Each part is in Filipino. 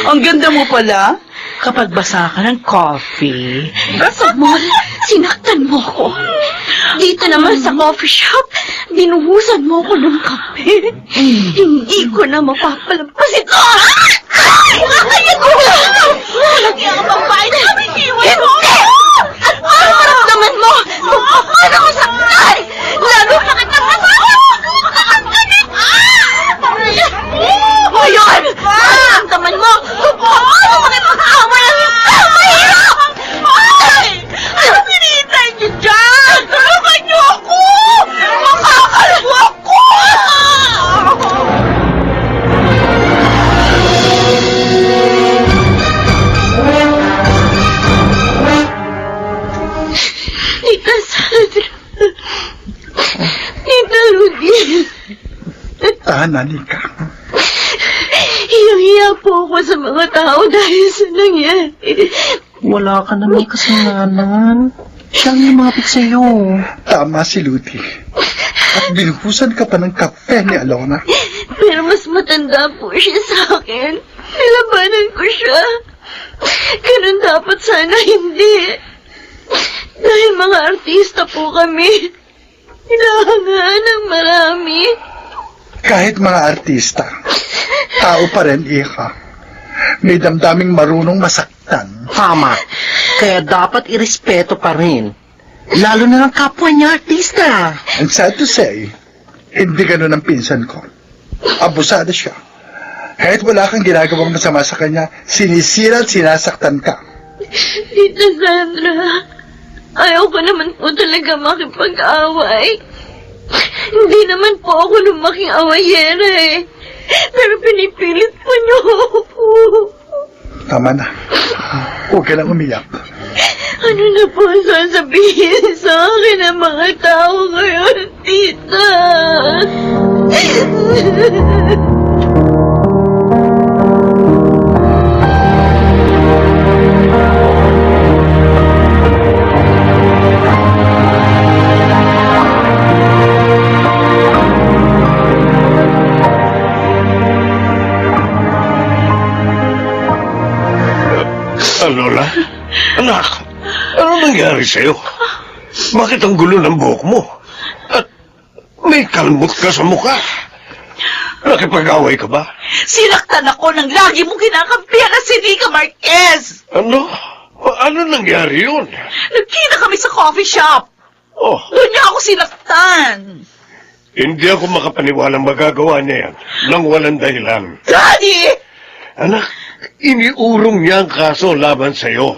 Ang ganda mo pala. Kapag basa ka ng coffee. Samuel, sinaktan mo ko. Dito naman sa coffee shop, binuhusan mo ko ng kape. Hindi ko na mapapalampas ito. Ay, ko! Lagyan ka bang bahay na iwan mo? Ano maramdaman mo? Kung paano ko saktan? Lalo na kitang kasama! Ngayon! Maramdaman mo kung paano makipag-awa lang yung mahirap! Ay! Ano pinihintay niyo dyan? Tulungan niyo ako! Makakalwa ko! Tita Sandra. Tita Rudy. Tahan, Anika. Hiyang-hiya po ako sa mga tao dahil sa nangyari. Wala ka naman kasalanan. Siya ang lumapit sa'yo. Tama si Luti. At binuhusan ka pa ng kape ni Alona. Pero mas matanda po siya sa akin. Nilabanan ko siya. Ganun dapat sana hindi. Dahil mga artista po kami. Hinahangaan ng marami. Kahit mga artista, tao pa rin, Ika. May damdaming marunong masaktan. Tama. Kaya dapat irespeto pa rin. Lalo na ng kapwa niya artista. And sad to say, hindi ganun ang pinsan ko. Abusada siya. Kahit wala kang ginagawang masama sa kanya, sinisira at sinasaktan ka. Tita Sandra, ayaw ko naman po talaga makipag-away. Hindi naman po ako lumaking awayera eh. Pero pinipilit po niyo ako. Tama na. Huwag ka lang umiyak. Ano na po ang sasabihin sa akin ng mga tao ngayon, tita? Lola? Anak, ano nangyari sa'yo? Bakit ang gulo ng buhok mo? At may kalmot ka sa mukha. Nakipag-away ka ba? Sinaktan ako ng lagi mong kinakampihan na si Rica Marquez. Ano? Ano nangyari yun? Nagkita kami sa coffee shop. Oh, Doon niya ako sinaktan. hindi ako makapaniwalang magagawa niya yan nang walang dahilan. Daddy! Anak, iniurong niya ang kaso laban sa'yo.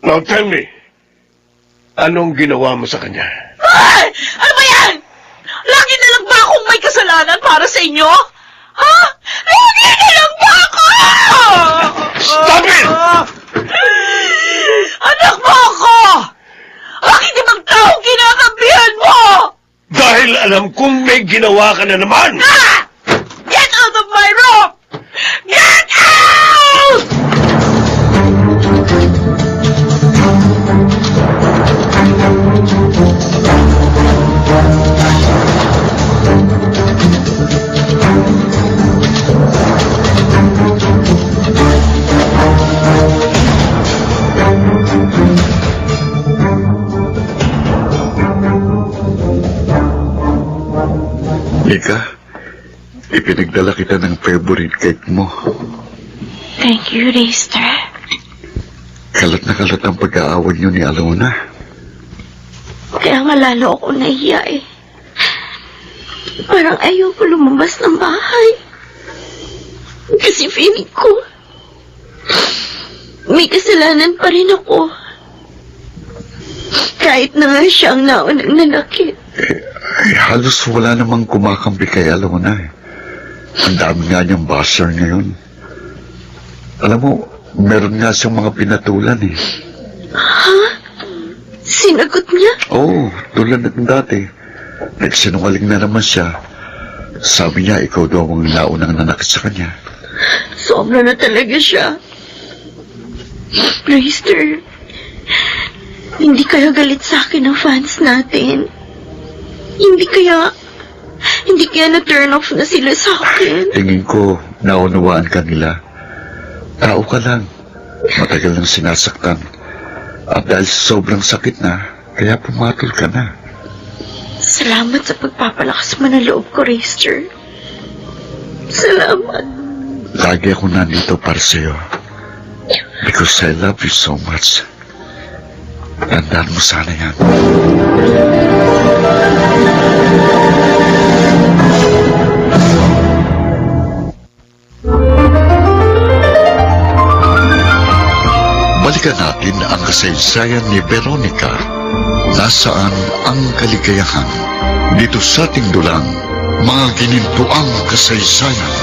Now tell me, anong ginawa mo sa kanya? Ay! Ano ba yan? Lagi na lang ba akong may kasalanan para sa inyo? Ha? Lagi na lang ba ako? Stop it! Anak mo ako! Bakit ibang taong kinakampihan mo? Dahil alam kong may ginawa ka na naman! Ah! Get out of my room! Get out! Ika, ipinagdala kita ng favorite cake mo. Thank you, Rayster. Kalat na kalat ang pag-aaway niyo ni Alona. Kaya nga lalo ako nahiya eh. Parang ayoko lumabas ng bahay. Kasi feeling ko, may kasalanan pa rin ako. Kahit na nga siya ang naunang nanakit. Halos wala namang kumakampi kay Alona. Ang dami nga niyang basher ngayon. Alam mo, meron nga siyang mga pinatulan eh. Ha? Sinagot niya? Oo, tulad ng dati. Nagsinungaling na naman siya. Sabi niya, ikaw daw ang naunang nanakit sa kanya. Sobra na talaga siya. Rayster, hindi kaya galit sa akin ang fans natin? Hindi kaya Hindi kaya na-turn off na sila sa akin. Tingin ko, naunawaan ka nila. Tao ka lang. Matagal nang sinasaktan. At dahil sobrang sakit na, kaya pumatol ka na. Salamat sa pagpapalakas mo ng loob ko, Raster. Salamat. Lagi ako nandito para sa'yo. Because I love you so much. Tandaan mo sana yan. Balikan natin ang kasaysayan ni Veronica. Nasaan ang kaligayahan? Dito sa ating dulang, mga ginintuang kasaysayan.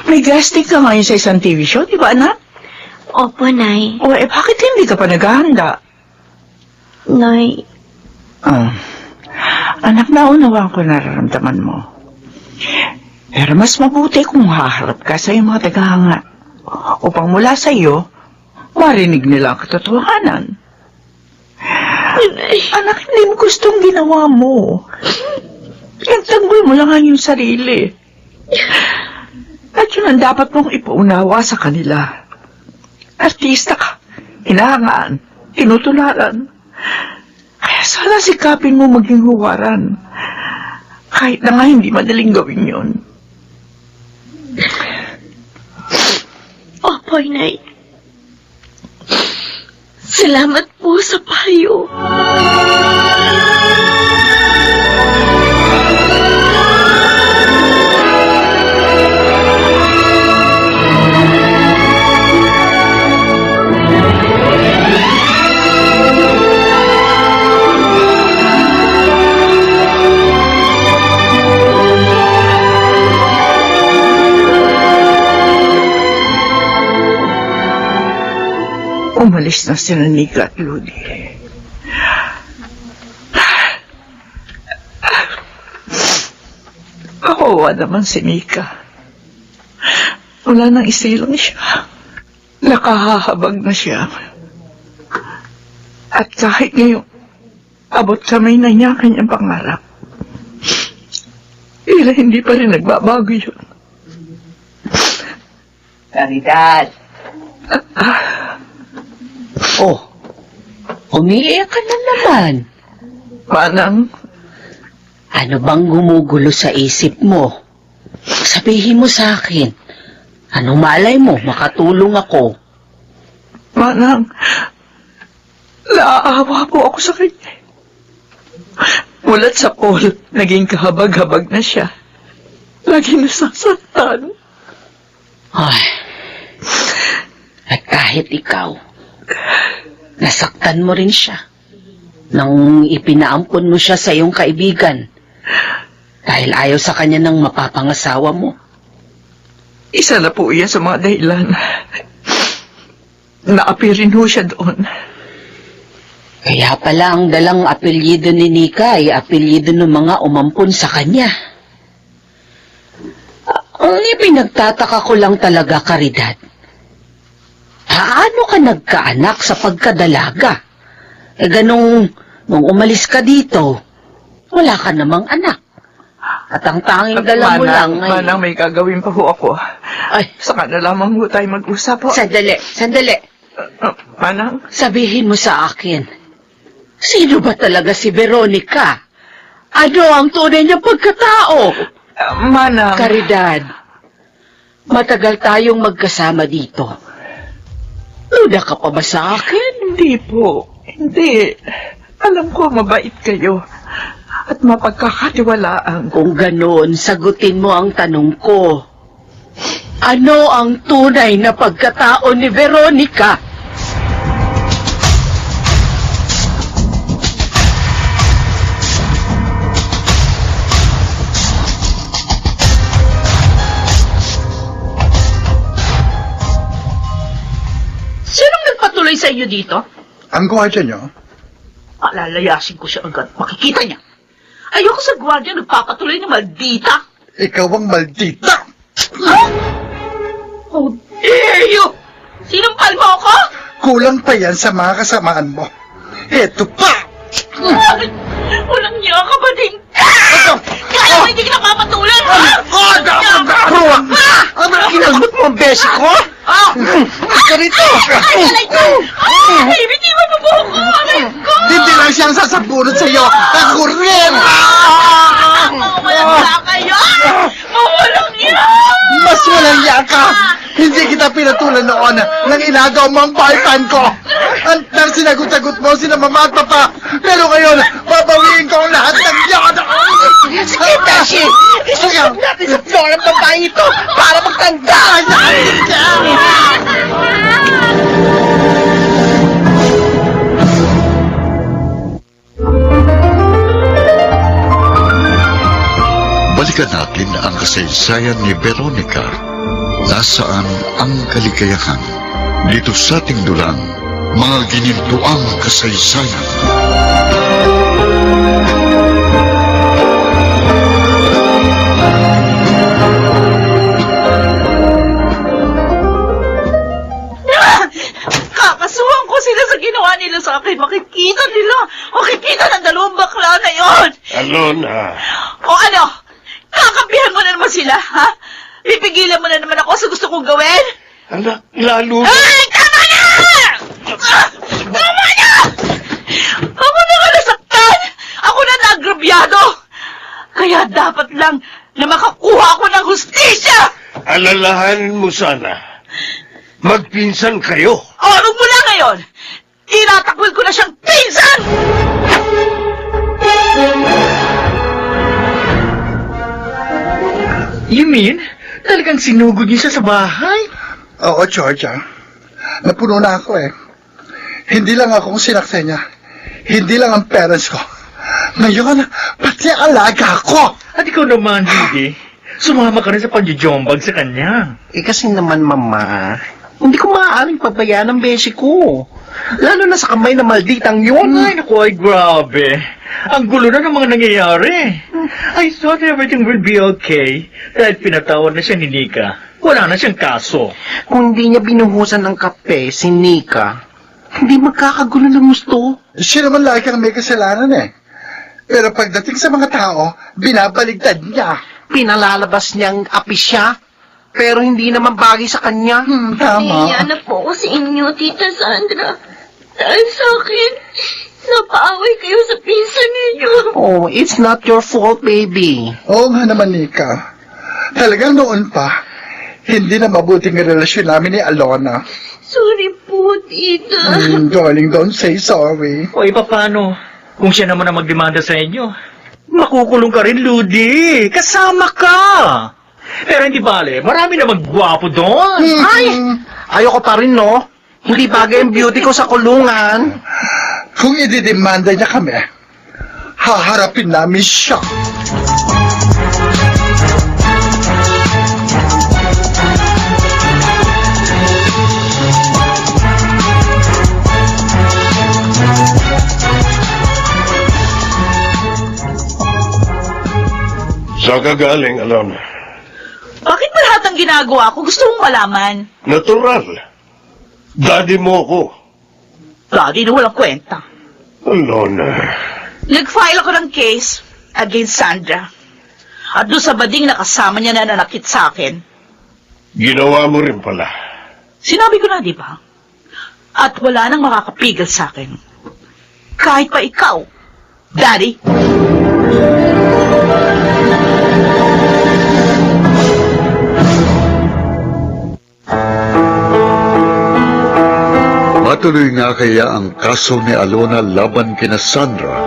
May guesting ka ngayon sa isang TV show, di ba, anak? Opo, Nay. O, bakit hindi ka pa naghahanda? Nay, Anak, naunawaan ko nararamdaman mo. Pero mas mabuti kung haharap ka sa iyong mga tagahanga upang mula sa iyo, marinig nila ang katotohanan. Nay. Anak, hindi mo gustong ginawa mo. Tanggol mo lang ang iyong sarili. At yun ang dapat mong ipaunawa sa kanila. Artista ka, hinahangaan, tinutularan. Kaya sana sikapin mo maging huwaran. Kahit na nga hindi madaling gawin yun. Opo, Nay. Salamat po sa payo. Umalis na sila Nika at Ludi. Kawawa naman si Nika. Wala nang isilang siya. Nakahahabag na siya. At kahit ngayon, abot kamay na niya kanyang pangarap. Hindi pa rin nagbabago yun. Caridad. Oh, umiiyak ka na naman. Manang, Ano bang gumugulo sa isip mo? Sabihin mo sa akin. Anong malay mo? Makatulong ako. Manang, naaawa po ako sa kanya. Mulat sa Paul, naging kahabag-habag na siya. Lagi nasasaktan. Ay. At kahit ikaw, nasaktan mo rin siya nang ipinaampon mo siya sa iyong kaibigan dahil ayaw sa kanya ng mapapangasawa mo. Isa na po iyan sa mga dahilan. Naapirin ho siya doon. Kaya pala ang dalang apelyido ni Nika ay apelyido ng mga umampon sa kanya. Ang ipinagtataka ko lang talaga, Caridad. Paano ka nagkaanak sa pagkadalaga? Nung umalis ka dito, wala ka namang anak. At ang tanging dala mo lang ay... Manang, may gagawin pa ho ako. Ay, Saka na lamang ho tayo mag-usap ho. sandali. Manang, Sabihin mo sa akin, sino ba talaga si Veronica? Ano ang tunay niyang pagkatao? Manang. Caridad, matagal tayong magkasama dito. Luda ka pa ba sa akin? Hindi po. Hindi. Alam ko mabait kayo. At mapagkakatiwalaan. Kung ganoon, sagutin mo ang tanong ko. Ano ang tunay na pagkatao ni Veronica? Sinong nagpatuloy sa inyo dito? Ang gwardiya niyo, Lalayasin ko siya agad. Makikita niya. Ayoko sa gwardiya nagpapatuloy na maldita. ikaw ang maldita! How dare you! Sinampal mo ako? Kulang pa yan sa mga kasamaan mo. Eto pa! Walang niya ka ba din? Kaya mo hindi ka napapatulan, ha? Ruwak! Kinagot mo ang besi ko? Ito rito! Ay, bitiwan mo po ako! Aray ko! Hindi lang siyang sasapunod sa'yo. Ako rin! Mawalang kayo! Mawalang niya! Mas walang iya ka! Hindi kita pinatulan noon nang inagaw mo ang boyfriend ko! Nang sinagot-sagot mo sina mama at papa! Pero ngayon, babawiin ko ang lahat ng yan! Sige, Beshi! Isusok natin sa floor ang babae ito para magtanda! Balikan natin ang kasaysayan ni Veronica. Nasaan ang kaligayahan? Dito sa ating dulang, mga ginintuang kasaysayan. Kakasuhan ko sila sa ginawa nila sa akin. Makikita nila. Makikita ng dalawang bakla na yon. Alona, O ano? Kakampihan mo na naman sila, ha? Pipigilan mo na naman ako sa gusto kong gawin? anak, lalo na. Ay, tama na! Tama na! Ako na nga nasaktan! Ako na naagrabyado! Kaya dapat lang na makakuha ako ng hustisya! Alalahanin mo sana. Magpinsan kayo. O, mula ngayon, tinatakwil ko na siyang pinsan! You mean, talagang sinugod niyo siya sa bahay? Oo, Georgia. Napuno na ako eh. Hindi lang ako ang sinaktan niya. Hindi lang ang parents ko. Ngayon, pati ang alaga ko! At ikaw naman, Didi. Sumama ka rin sa pagjujombag sa kanya. Kasi naman, mama, hindi ko maaaring pabayaan ang besi ko. Lalo na sa kamay na malditang yun. Ay, naku, ay grabe. Ang gulo na ng mga nangyayari. I thought everything will be okay. Dahil pinatawad na siya ni Nika. Wala na siyang kaso. Kung hindi niya binuhusan ng kape, si Nika, hindi magkakagulo ng gusto. Siya naman lagi ang may kasalanan eh. Pero pagdating sa mga tao, binabaligtad niya. Pinalalabas niyang api siya, pero hindi naman bagay sa kanya. Tama. Nahiya na po ako sa inyo, Tita Sandra. Dahil sa akin, napaaway kayo sa pinsan ninyo. Oh, it's not your fault, baby. Oo nga naman, Nika. Talagang noon pa, hindi na mabuting relasyon namin ni Alona. Sorry po, Tita. Darling, don't say sorry. O iba paano? Kung siya naman ang magdemanda sa inyo, makukulong ka rin, Ludi. Kasama ka. Pero hindi bale, marami namang gwapo doon. Ay, ayoko pa rin, no? Hindi bagay ang beauty ko sa kulungan. Kung ididemanda niya kami, haharapin namin siya. Saan ka galing, Alona? Bakit ba lahat ng ginagawa ko gusto mong malaman? Natural. Daddy mo ako. Lagi na walang kwenta. Alona. Nag-file ako ng case against Sandra. At doon sa bading na kasama niya na nanakit sa akin. Ginawa mo rin pala. Sinabi ko na, di ba? At wala nang makakapigil sa akin. Kahit pa ikaw, Daddy. Matuloy nga kaya ang kaso ni Alona laban kina Sandra.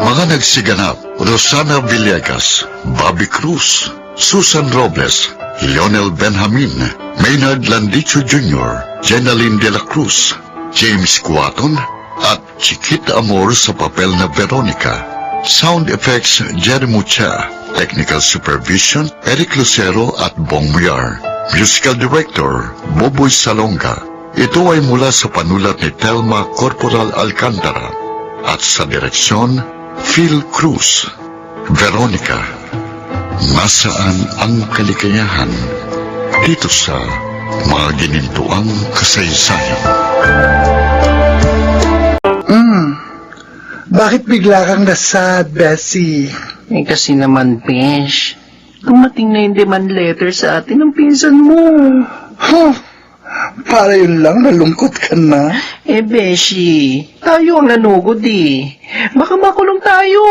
Mga nagsiganap, Rosana Villegas, Bobby Cruz, Susan Robles, Lionel Benjamin, Maynard Landicho Jr., Jenaline de la Cruz, James Cuaton, at Chiquita Amor sa papel na Veronica. Sound effects, Jerry Mucha. Technical supervision, Eric Lucero at Bong Muyar. Musical Director, Boboy Salonga. Ito ay mula sa panulat ni Telma Corporal Alcantara. At sa direksyon, Phil Cruz. Veronica. Nasaan ang kaligayahan dito sa mga ginintuang kasaysayan? Bakit bigla kang nasad, Bessie? Eh kasi naman, Besh, dumating na yung demand letter sa atin ng pinsan mo. Huh, para yun lang, nalungkot ka na. Eh, Beshi, tayo ang nanugod eh. Baka makulong tayo.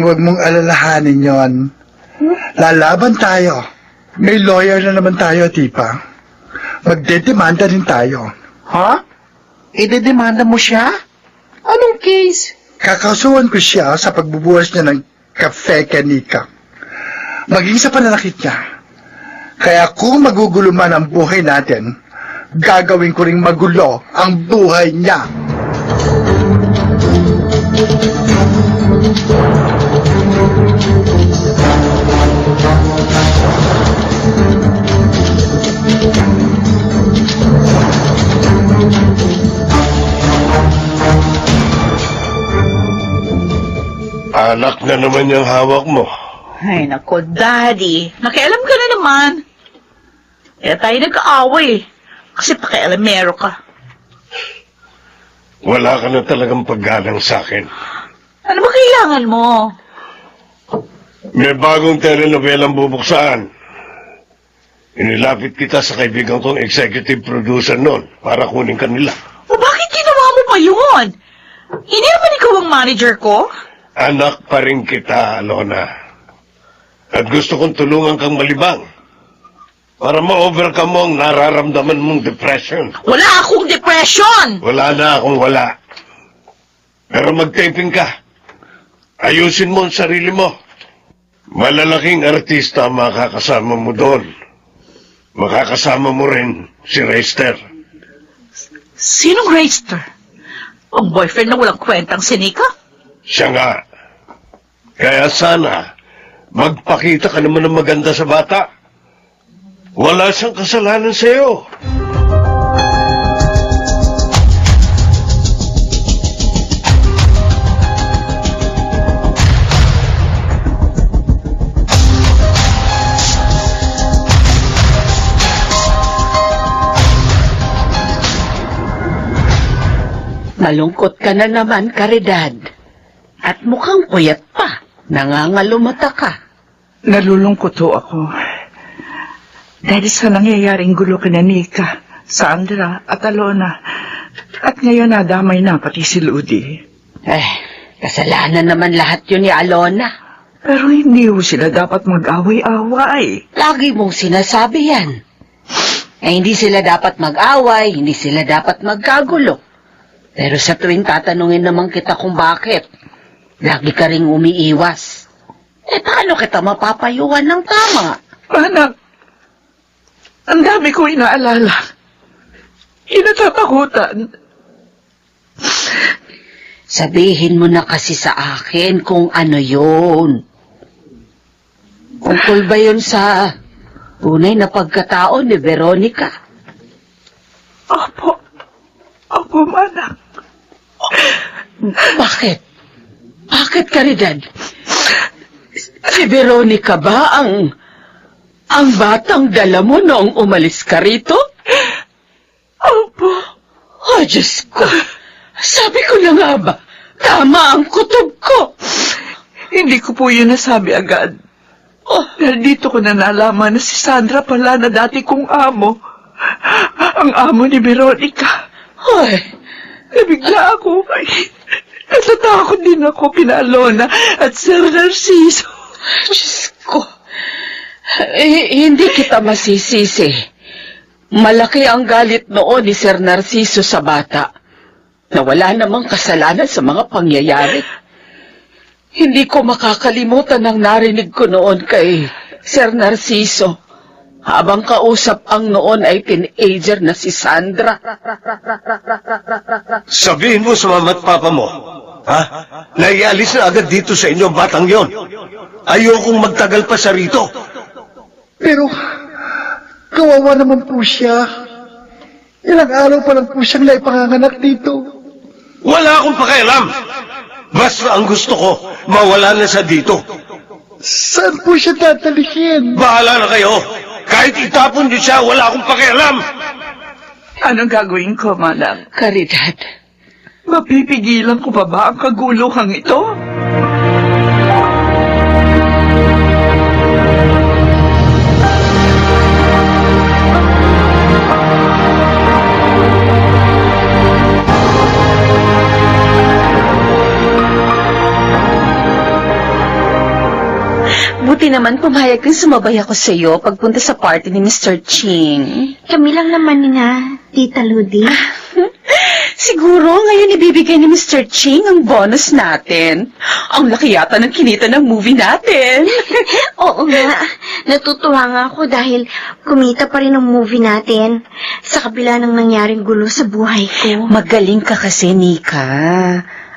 Huwag mong alalahanin yon. Lalaban tayo. May lawyer na naman tayo, Tipa. Magdedemanda din tayo. Ha? Idedemanda mo siya? Anong case? Kakasuhan ko siya sa pagbubuhas niya ng kafe kanika. Maging sa pananakit niya. Kaya kung magugulo man ang buhay natin, gagawin ko ring magulo ang buhay niya. Anak na naman yung hawak mo. Ay, nako, Daddy. Nakialam ka na naman. Kaya tayo nag-aaway. Kasi pakialamero ka. Wala ka na talagang paggalang sa akin. Ano ba kailangan mo? May bagong telenovelang bubuksan. Inilapit kita sa kaibigan kong executive producer noon para kunin ka nila. O bakit ginawa mo pa yun? Hindi naman ikaw ang manager ko? Anak pa rin kita, Alona. At gusto kong tulungan kang malibang para ma-overcome mo ang nararamdaman mong depression. Wala akong depression! Wala na akong wala. Pero mag-taping ka. Ayusin mo ang sarili mo. Malalaking artista ang makakasama mo doon. Makakasama mo rin si Reister. Sinong Reister? Ang boyfriend na walang kwentang sinika? Siya nga. Kaya sana, magpakita ka naman ng maganda sa bata. Wala siyang kasalanan sa'yo. Malungkot ka na naman, Caridad. At mukhang puyat pa. Nangangalumata ka. Nalulungkot ho ako. Dahil sa nangyayaring gulo kina Nika, Sandra at Alona. At ngayon nadamay na pati si Ludi. Kasalanan naman lahat yun ni Alona. Pero hindi ho sila dapat mag-away-away. Lagi mong sinasabi yan. Hindi sila dapat mag-away, hindi sila dapat magkagulo. Pero sa tuwing tatanungin naman kita kung bakit, lagi ka ring umiiwas. Paano kita mapapayuhan ng tama? Anak, ang dami ko inaalala. Inatatakutan. Sabihin mo na kasi sa akin kung ano yun. Tungkol ba yun sa tunay na pagkatao ni Veronica? Opo, anak. Bakit? Bakit, Caridad? Si Veronica ba ang batang dala mo noong umalis ka rito? Opo. Oh, Diyos ko. Sabi ko na nga ba, tama ang kutob ko. Hindi ko po yun nasabi agad. Dahil dito ko na nalaman na si Sandra pala na dati kong amo. Ang amo ni Veronica. Hoy, Nabigla ako. Natatakot din ako kina Alona at Sir Narciso. Diyos ko. Hindi kita masisisi. Malaki ang galit noon ni Sir Narciso sa bata na wala namang kasalanan sa mga pangyayari. Hindi ko makakalimutan ang narinig ko noon kay Sir Narciso habang kausap ang noon ay teenager na si Sandra. Sabihin mo sa mama at papa mo, ha? Naialis na agad dito sa inyo ang batang yon. Ayokong magtagal pa sa rito. Pero, kawawa naman po siya. Ilang araw pa lang po siyang naipanganganak dito. Wala akong pakialam. Basta ang gusto ko, mawala na sa dito. Saan po siya tatalikin? Bahala na kayo. Kahit itapon niyo siya, wala akong pakialam. Anong gagawin ko, Manang? Caridad, Mapipigilan ko pa ba ang kaguluhang ito? buti naman pumayag kang sumabay ako sa iyo pagpunta sa party ni Mr. Ching. Kami lang naman nga, Tita Ludi. Siguro ngayon ibibigay ni Mr. Ching ang bonus natin. Ang laki yata ng kinita ng movie natin. Oo nga, natutuwa nga ako dahil kumita pa rin ang movie natin sa kabila ng nangyaring gulo sa buhay ko. Magaling ka kasi, Nika.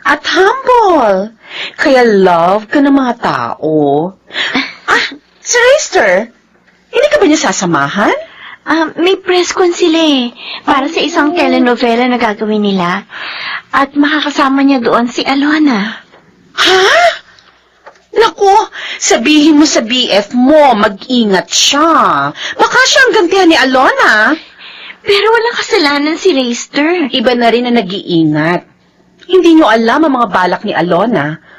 At humble. Kaya love ka ng mga tao. Si Reister, hindi ka ba niya sasamahan? May press con sila para sa isang telenovela na gagawin nila. At makakasama niya doon si Alona. Ha? Naku, sabihin mo sa BF mo, mag-ingat siya. Baka siya ang gantihan ni Alona. Pero walang kasalanan si Reister. Iba na rin na nag-iingat. Hindi niyo alam ang mga balak ni Alona.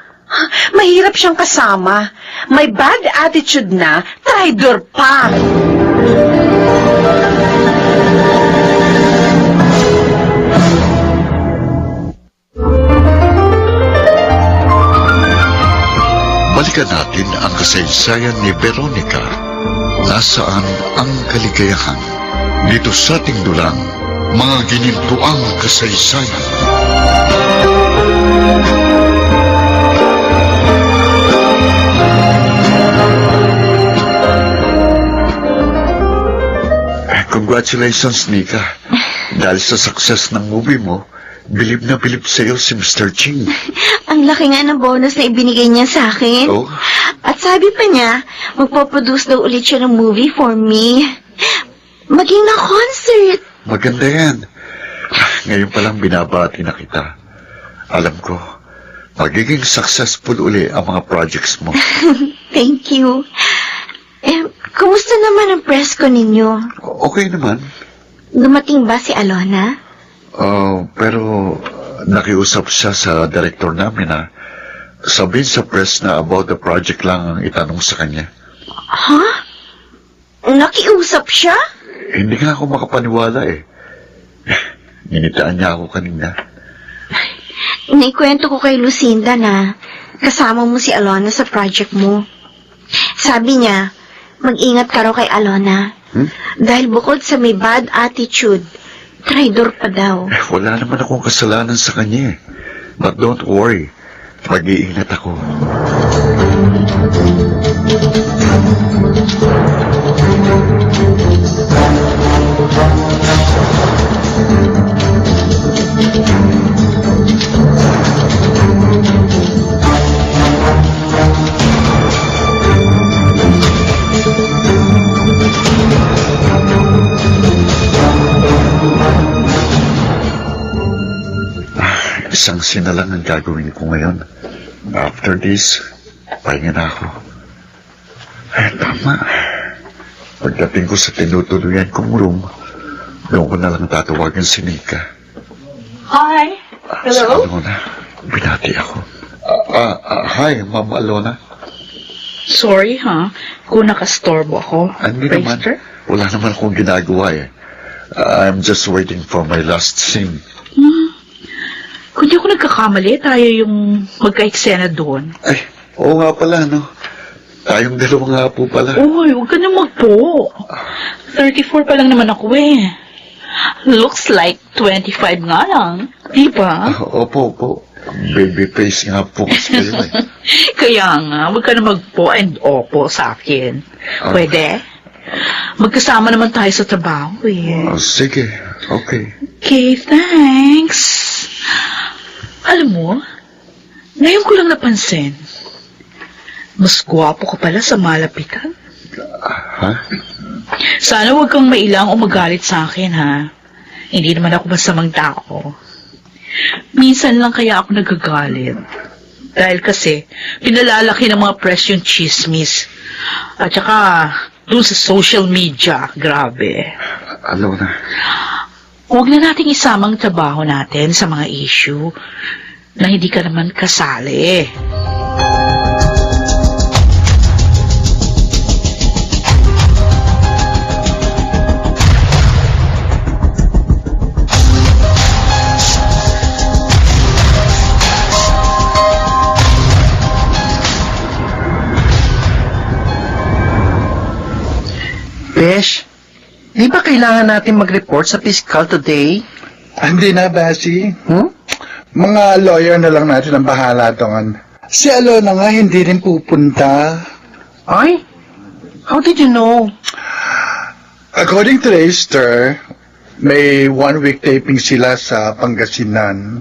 Mahirap siyang kasama. May bad attitude na, traitor pa. Balikan natin ang kasaysayan ni Veronica. Nasaan ang kaligayahan? Dito sa ating dulang, mga ginintuang kasaysayan. Congratulations, Nika. Dahil sa success ng movie mo, bilib na bilib sa'yo si Mr. Ching. Ang laki nga ng bonus na ibinigay niya sa akin. Oh? At sabi pa niya, magpo-produce daw ulit siya ng movie for me. Maging na concert. Maganda yan. Ngayon palang binabati na kita. Alam ko, magiging successful uli ang mga projects mo. Thank you. Kumusta naman ang press ko ninyo? Okay naman. Dumating ba si Alona? Pero nakiusap siya sa director namin na sabihin sa press na about the project lang ang itanong sa kanya. Ha? Nakiusap siya? Hindi nga ako makapaniwala eh. Ninitaan niya ako kanina. Naikwento ko kay Lucinda na kasama mo si Alona sa project mo. Sabi niya, mag-ingat ka raw kay Alona. Dahil bukod sa may bad attitude, traitor pa daw. Wala naman akong kasalanan sa kanya eh. But don't worry, mag-iingat ako. Isang sinalang ang gagawin ko ngayon. After this, pahinga na ako. Tama. Pagdating ko sa tinutuluyan kong room, doon ko na lang tatawagan si Nika. Hi. Sa Alona, binati ako. Hi, Ma'am Alona. Sorry, kung nakastorbo ako. Hindi naman. Wala naman akong ginagawa eh. I'm just waiting for my last scene. Kung di ako nagkakamali, tayo yung magka-eksena doon. Ay, oo nga pala, no? Tayong dalawa nga po pala. Uy, huwag ka na magpo. 34 pa lang naman ako eh. Looks like 25 nga lang. Di ba? Opo. Baby face nga po kasi kayo eh. Kaya nga, huwag ka na magpo and opo sa akin. Pwede? Magkasama naman tayo sa trabaho eh. Sige, okay. Okay, thanks. Alam mo, ngayon ko lang napansin, mas gwapo ka pala sa malapitan. Ha? Sana huwag kang mailang o magalit sa akin, ha? Hindi naman ako masamang tao. Minsan lang kaya ako nagagalit. Dahil kasi, pinalalaki ng mga press yung chismis. At saka, dun sa social media, grabe. Alona, Huwag na nating isamang trabaho natin sa mga issue na hindi ka naman kasali. Besh, di ba kailangan natin mag-report sa fiscal today? hindi na, Basi. Hmm? Mga lawyer na lang natin ang bahala doon. Si Alona nga hindi rin pupunta. Ay? How did you know? According to Esther, may 1-week taping sila sa Pangasinan.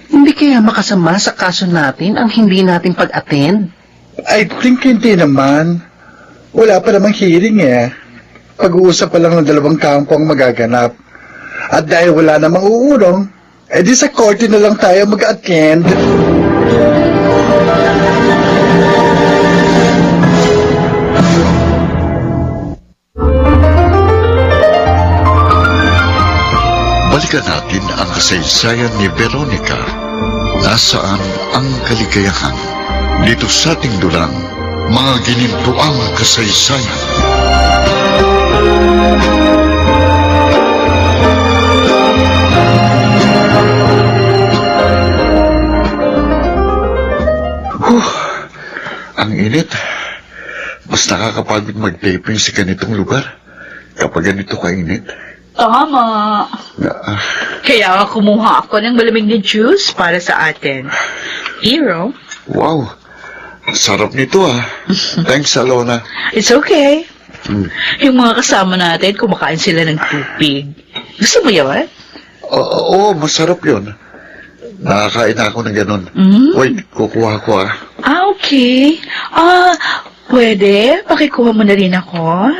Hindi kaya makasama sa kaso natin ang hindi natin pag-attend? I think hindi naman. Wala pa namang hearing eh. Pag-uusap pa lang ng 2 kampo ang magaganap. At dahil wala namang uurong, edi sa korte na lang tayo mag-attend. Balikan natin ang kasaysayan ni Veronica. Nasaan ang kaligayahan? Dito sa ating dulang, mga ginintuang kasaysayan. Ang init. Mas nakakapagod mag-taping sa ganitong lugar kapag ganito kainit. Tama. Ah, Kaya kumuha ako ng malamig na juice para sa atin. Hero, wow, sarap nito ah. Thanks, Alona. it's okay. Mm. Yung mga kasama natin, kumakain sila ng tubig. Gusto mo yaman? Oo, masarap yun. Nakakain ako ng ganun. Wait, kukuha ko ah. Okay. Pwede? Pakikuha mo na rin ako.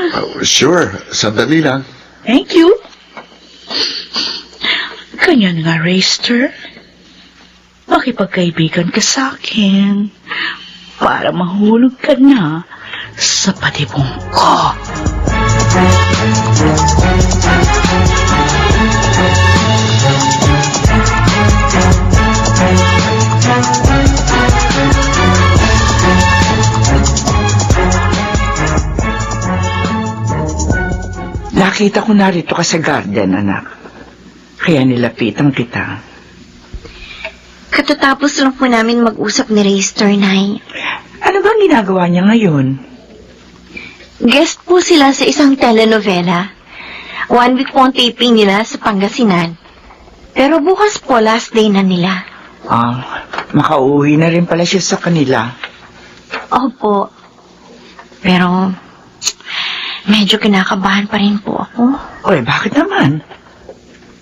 Sure, sandali lang. Thank you. Ganyan nga, Raster. Makipagkaibigan ka sa akin para mahulog ka na sa patibong ko. Nakita ko narito ka sa garden, anak. Kaya nilapitan kita. Katatapos lang po namin mag-usap ni Raester, Nay. Ano bang ginagawa niya ngayon? Guest po sila sa isang telenovela. 1 week po ang taping nila sa Pangasinan. Pero bukas po, last day na nila. Makauwi na rin pala siya sa kanila. Opo. Pero, medyo kinakabahan pa rin po ako. Oy, bakit naman?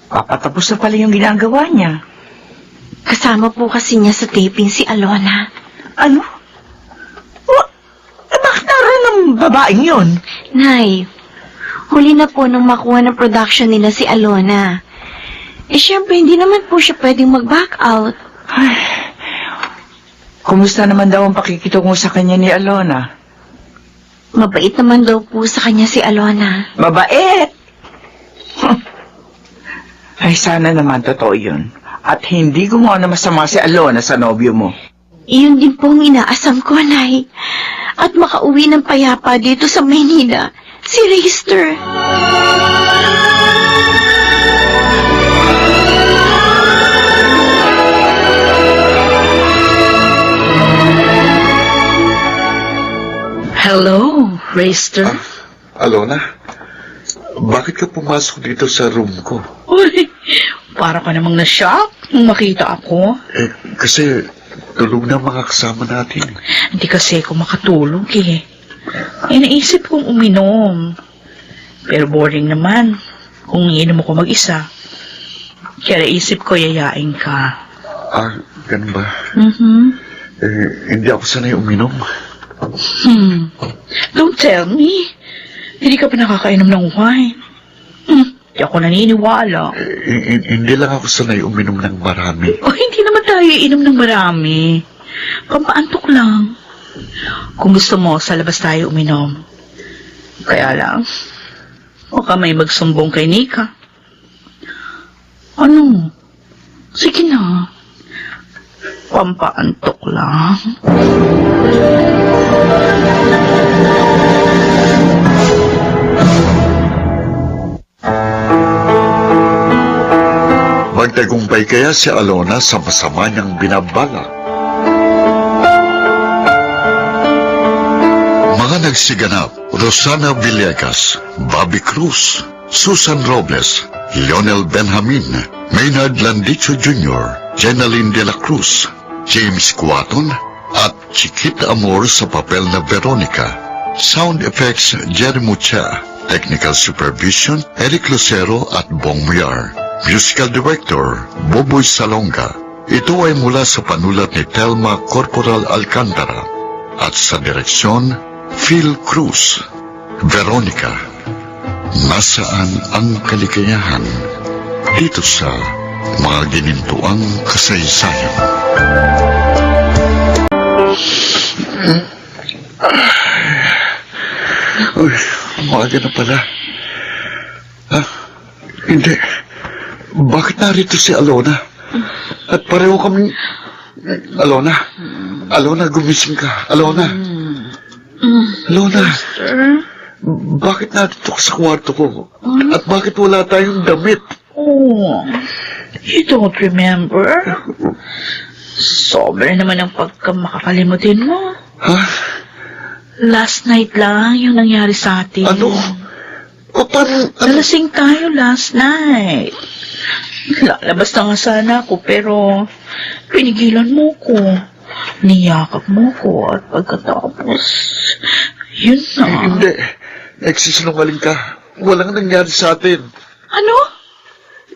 Papatapos na pala yung ginagawa niya. Kasama po kasi niya sa taping si Alona. Ano? Bakit naroon ang babaeng yun? Nay, huli na po nung makuha ng production nila si Alona. Siyempre, hindi naman po siya pwedeng mag-back out. Ay, kumusta naman daw ang pakikitungo sa kanya ni Alona? Mabait naman daw po sa kanya si Alona. Mabait! Ay, sana naman totoo yun. At hindi gumawa na masama si Alona sa nobyo mo. Iyon din po ang inaasam ko, Nay. At makauwi ng payapa dito sa Maynila, si Raester. Hello, Raester. Alona, bakit ka pumasok dito sa room ko? Uy, para ka namang na-shock nung makita ako. Kasi tulog na mga kasama natin. Hindi kasi ako makatulog eh. Naisip kong uminom. Pero boring naman kung iinom ako mag-isa. Kaya naisip ko yayain ka. Ganun ba? Mm-hmm. Hindi ako sanay uminom. Don't tell me. Hindi ka pa nakakainom ng wine. Hindi ako naniniwala. Hindi lang ako sanay uminom ng marami. O hindi naman tayo tayo iinom ng marami. Pampaantok lang. Kung gusto mo, sa labas tayo uminom. Kaya lang, baka may magsumbong kay Nika. Ano? Sige na. Pampaantok lang. Magtagumpay kaya si Alona sa masama niyang binabalak? Mga nagsiganap, Rosana Villegas, Bobby Cruz, Susan Robles, Lionel Benjamin, Maynard Landicho Jr., Jenaline de la Cruz, James Cuaton, at Chiquita Amor sa papel na Veronica. Sound effects, Jerry Mucha. Technical supervision, Eric Lucero at Bong Muyar. Musical director, Boboy Salonga. Ito ay mula sa panulat ni Telma Corporal Alcantara. At sa direksyon, Phil Cruz. Veronica, nasaan ang kaligayahan? Dito sa mga ginintuang kasaysayan. Uy, umaga na pala. Ha? Hindi. Bakit narito si Alona? At pareho kami... Alona? Alona, gumising ka. Alona? Alona? Bakit narito ka sa kwarto ko? At bakit wala tayong damit? Oh, you don't remember? Sobra naman ang pagkamakakalimutin mo. Ha? Last night lang yung nangyari sa atin. Ano? O, paano? Nalasing tayo last night. Lalabas na nga sana ako, pero pinigilan mo ko. Niyakap mo ko at pagkatapos, yun na. Hindi. Nagsisinungaling ka. Walang nangyari sa atin. Ano?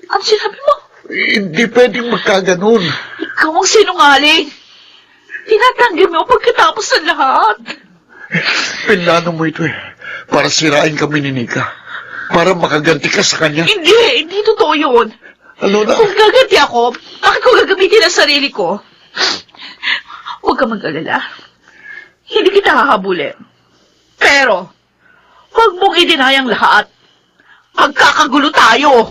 Ang sinabi mo? Hindi pwedeng magkaganon. Ikaw ang sinungaling. Tinatanggi mo pagkatapos ng lahat. Pinlano mo ito eh. Para sirain kami ni Nika. Para makaganti ka sa kanya. Hindi totoo yun. Alona? Kung gaganti ako, bakit ko gagamitin ang sarili ko? Huwag ka mag-alala. Hindi kita hahabulin. Pero, huwag mong idinayang lahat. Magkakagulo tayo.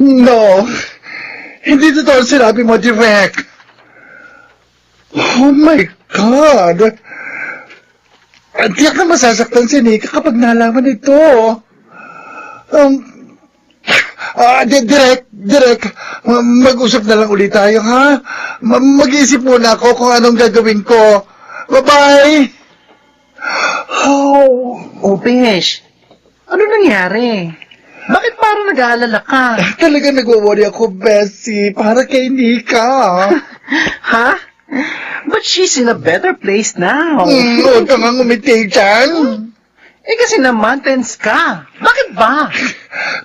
No! Hindi totoo ang sinabi mo, Direk! Oh my God! Tiyak na masasaktan si Nika kapag nalaman ito. Direk, mag-usap na lang ulit tayo, ha? Mag-iisip muna ako kung anong gagawin ko. Bye-bye! Oh, Besh. Ano nangyari? Bakit parang nag-aalala ka? Talaga nag-worry ako, Bessie, para kay Nika. Ha? But she's in a better place now. Huwag ka nga ngumiti dyan. Eh kasi naman, tense ka. Bakit ba?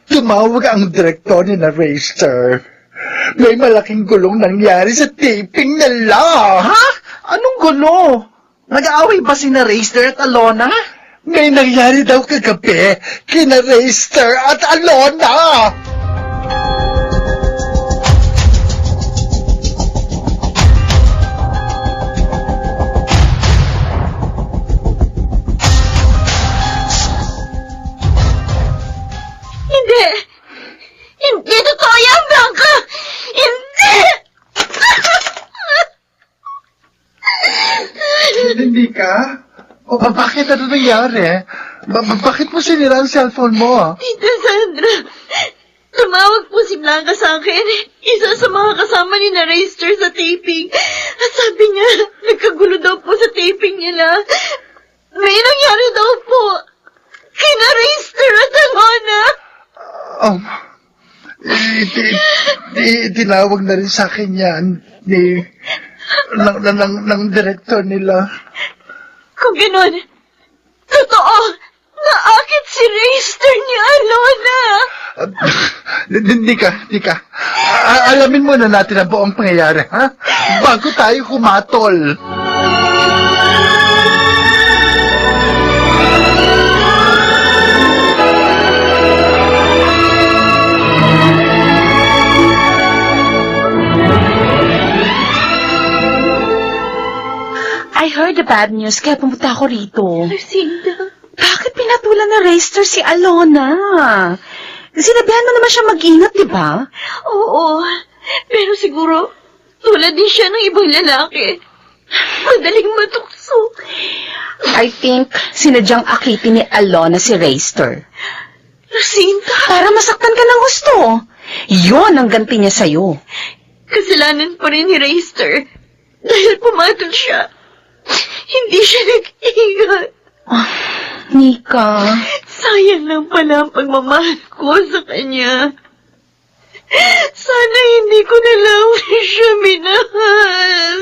Tumawag ang direktor ni na Racer. May malaking gulong nangyari sa taping nila. Ha? Anong gulo? Nag-aaway ba si na Racer at Alona? May nangyari daw kagabi kina Racer at Alona. Hindi totoo yan, Blanca! Hindi! Hindi ka? O bakit ano nangyari? Bakit mo sinira ang cellphone mo? Tita Sandra, tumawag po si Blanca sa akin. Isa sa mga kasama ni na Racer sa taping. At sabi niya, nagkagulo daw po sa taping nila. May nangyari daw po. Kina Racer at Alona. Tinawag na rin sa akin yan ng direktor nila. Kung gano'n, totoo, naakit si Racer ni Alona. Nika. Alamin muna natin ang buong pangyayari, ha? Bago tayo kumatol. I heard the bad news, kaya pumunta ako rito. Lucinda. Bakit pinatulan na racer si Alona? Sinabihan mo naman siya mag-ingat, di ba? Oo. Pero siguro, tulad din siya ng ibang lalaki. Madaling matukso. I think sinadyang akitin ni Alona si Racer. Lucinda. Para masaktan ka ng gusto. Yon ang ganti niya sa'yo. Kasalanan pa rin ni Racer. Dahil pumatol siya. Hindi siya nag-ingat. Nika. Sayang lang pala ang pagmamahal ko sa kanya. Sana hindi ko na lang siya minahal.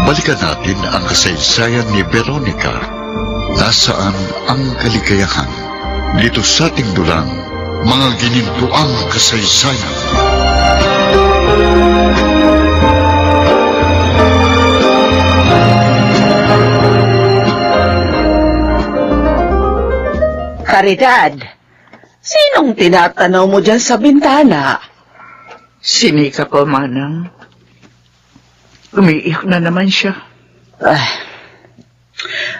Balikan natin ang kasaysayan ni Veronica. Nasaan ang kaligayahan? Dito sa ating dulang, mga ginintuang kasaysayan. Caridad, sinong tinatanaw mo dyan sa bintana? Sinika po, Manang. Umiiyak na naman siya.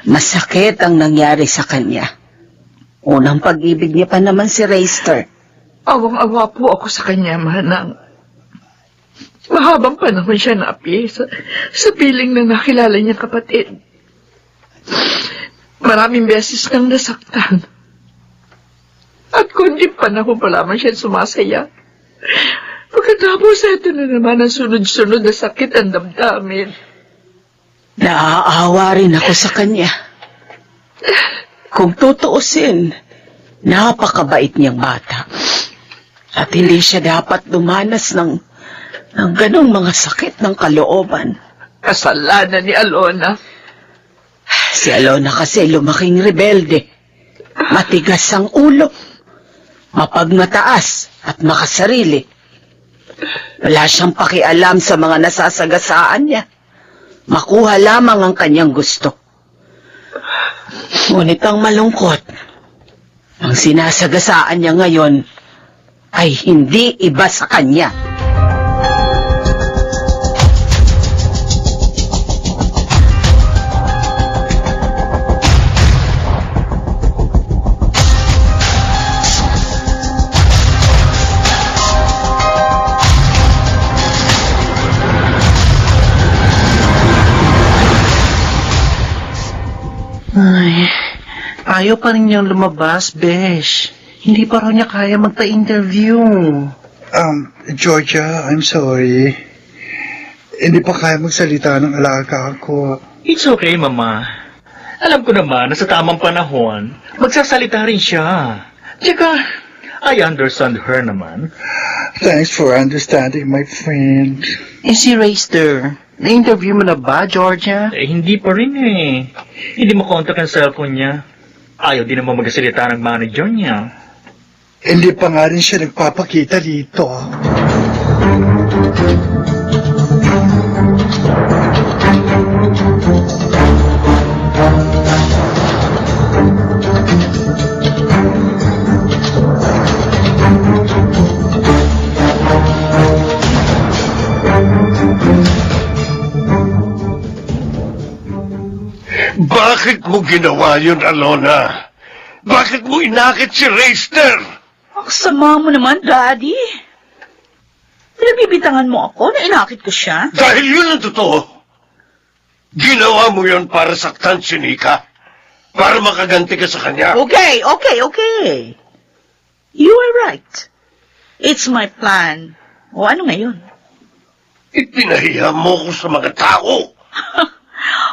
Masakit ang nangyari sa kanya. Unang pag-ibig niya pa naman si Racer. Awang-awa po ako sa kanya, Manang. Mahabang panahon siya naapi sa piling ng nakilala niyang kapatid. Maraming beses nang nasaktan. At kundi panahon pa lamang siya sumasaya. Pagkatapos, ito na naman ang sunod-sunod na sakit ang damdamin. Naaawa rin ako sa kanya. Kung tutuusin, napakabait niyang bata. At hindi siya dapat dumanas ng ganong mga sakit ng kalooban. Kasalanan ni Alona. Si Alona kasi lumaking rebelde. Matigas ang ulo. Mapagmataas at makasarili. Wala siyang pakialam sa mga nasasagasaan niya. Makuha lamang ang kanyang gusto. Ngunit ang malungkot, ang sinasagasaan niya ngayon ay hindi iba sa kanya. Ay, ayaw pa rin niyang lumabas, Besh. Hindi pa raw niya kaya magpa-interview. Georgia, I'm sorry. Hindi pa kaya magsalita ng alaga ko. It's okay, Mama. Alam ko naman na sa tamang panahon, magsasalita rin siya. Tsaka, I understand her naman. Thanks for understanding, my friend. Si Racer, na-interview mo na ba, Georgia? Hindi pa rin eh. Hindi mo contact ang cellphone niya. Ayaw din naman magsalita ng manager niya. Hindi pa nga rin siya nagpapakita dito. Bakit mo ginawa yun, Alona? Bakit mo inakit si Racer? Ang sama mo naman, Daddy. Pinabibitangan mo ako na inakit ko siya. Dahil yun ang totoo. Ginawa mo yun para saktan si Nika. Para makaganti ka sa kanya. Okay. You are right. It's my plan. O ano ngayon? Ipinahiya mo ko sa mga tao.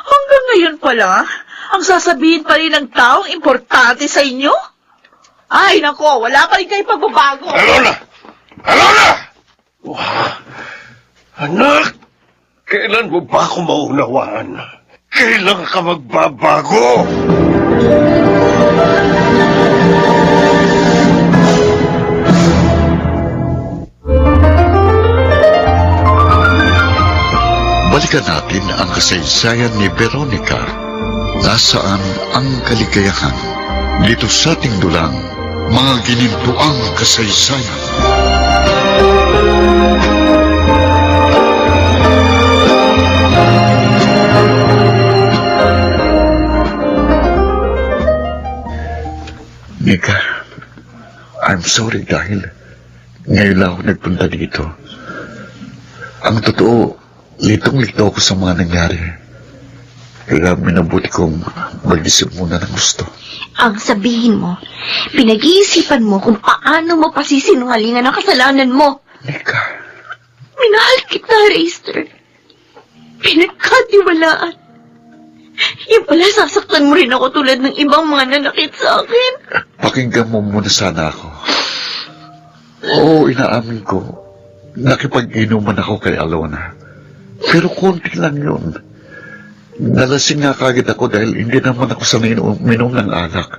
Hanggang ngayon pala, ang sasabihin pa rin ng taong importante sa inyo? Ay, nako, wala pa rin kayo pagbabago. Alona! Alona! Wow. Anak! Kailan mo ba ako maunawaan? Kailan ka magbabago? Balikan natin ang kasaysayan ni Veronica. Nasaan ang kaligayahan? Dito sa ating dulang, mga ginintuang kasaysayan. Nika, I'm sorry dahil ngayon lang ako nagpunta dito. Ang totoo, litong-lito ako sa mga nangyari. Kaya minabuti kong mag-isip muna ng gusto. Ang sabihin mo, pinag-iisipan mo kung paano mo pasisinungalingan ang kasalanan mo. Nika, Minahal kita, Reister. Pinagkatiwalaan. Yung pala, sasaktan mo rin ako tulad ng ibang mga nanakit sa akin. pakinggan mo muna sana ako. Oo, inaamin ko. Nakipag-inuman ako kay Alona. Pero konti lang yun. Nalasing nga kagad ako dahil hindi naman ako sanay uminom ng alak.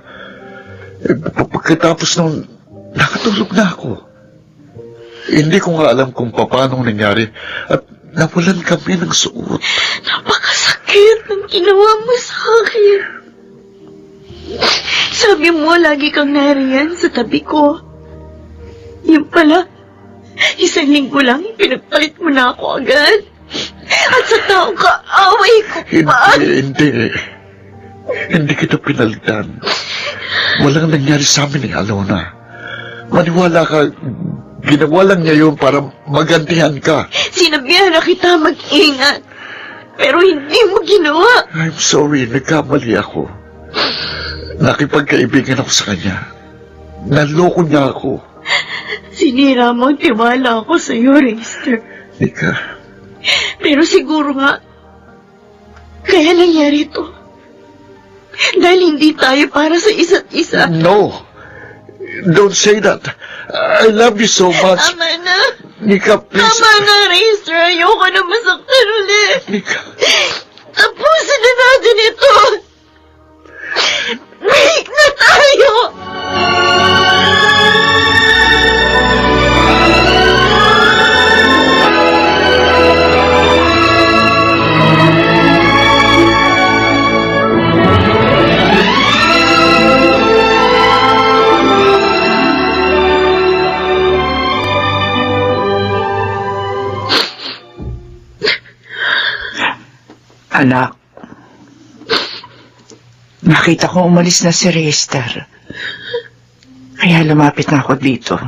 Pagkatapos nun, nakatulog na ako. Hindi ko nga alam kung paano nangyari at nawalan kami ng suot. Napakasakit ng ginawa mo sa akin. Sabi mo, lagi kang nariyan sa tabi ko. Yung pala, isang linggo lang, pinagpalit mo na ako agad. At sa taong kaaway ko pa. Hindi kita pinalitan. Walang nangyari sa amin ni Alona. Maniwala ka, ginawa lang niya yun para magantihan ka. Sinabihan na kita mag-ingat. Pero hindi mo ginawa. I'm sorry, nagkamali ako. Nakipagkaibigan ako sa kanya. Naloko niya ako. Sinira mo ang tiwala ko sa iyo, Reister. Nika, Pero siguro nga, kaya nangyari ito. Dahil hindi tayo para sa isa't isa. no. Don't say that. I love you so much. Tama na. Nika, please. Tama na, Reister. Ayoko na masaktan ulit. Nika. Tapusin na natin ito. Break na tayo. Anak, nakita ko umalis na si Reister. Kaya lumapit na ako dito.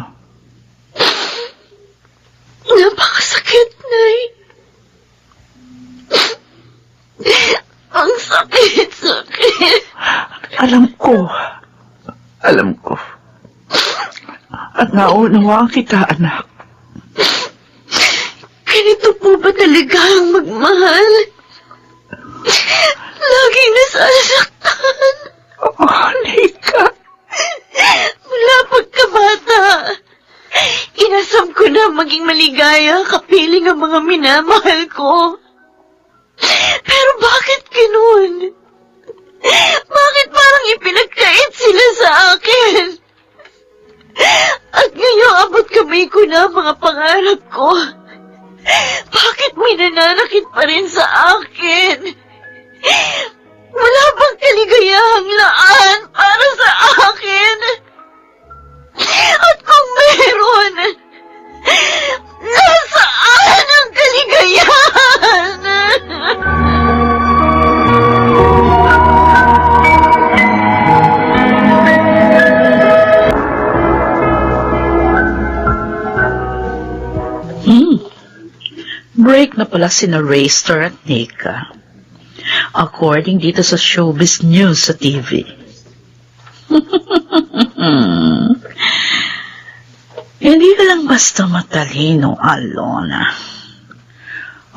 Napakasakit, Nay. Ang sakit. Alam ko. At naunawaan kita, anak. Ganito po ba talaga ang magmahal? Laging nasasaktan. Oh, Nika. Mula pagkabata, inasam ko na maging maligaya, kapiling ang mga minamahal ko. Pero bakit ganun? Bakit parang ipinagkait sila sa akin? At ngayong abot kamay ko na ang mga pangarap ko. Bakit may nananakit pa rin sa akin? Wala bang kaligayahang laan para sa akin? At kung meron, nasaan ang kaligayahan? Break na pala sina Reister at Nika. According dito sa Showbiz News sa TV. Hindi ka lang basta matalino, Alona.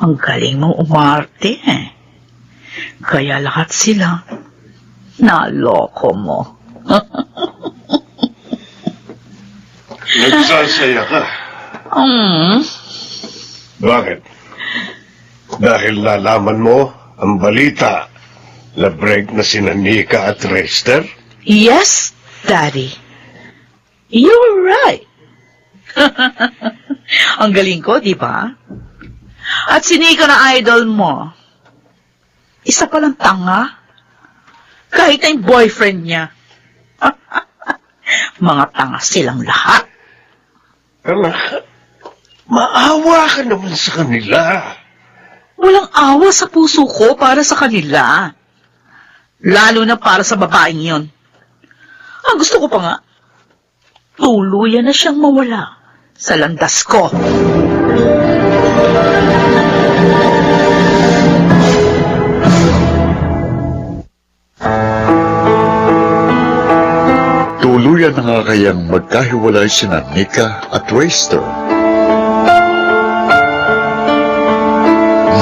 Ang galing mong umarte eh. Kaya lahat sila naloko mo. Nagsasaya ka. Mm. Bakit? Dahil nalaman mo ang balita na break na sina Nika at Rester? Yes, Daddy. You're right. Ang galing ko, di ba? At si Nika na idol mo. Isa palang tanga. Kahit na yung boyfriend niya. Mga tanga silang lahat. Anak, maawa ka naman sa kanila. Walang awa sa puso ko para sa kanila. Lalo na para sa babaeng yon. Ang gusto ko pa nga, tuluyan na siyang mawala sa landas ko. Tuluyan na nga kayang magkahiwalay sina Nika at Rester.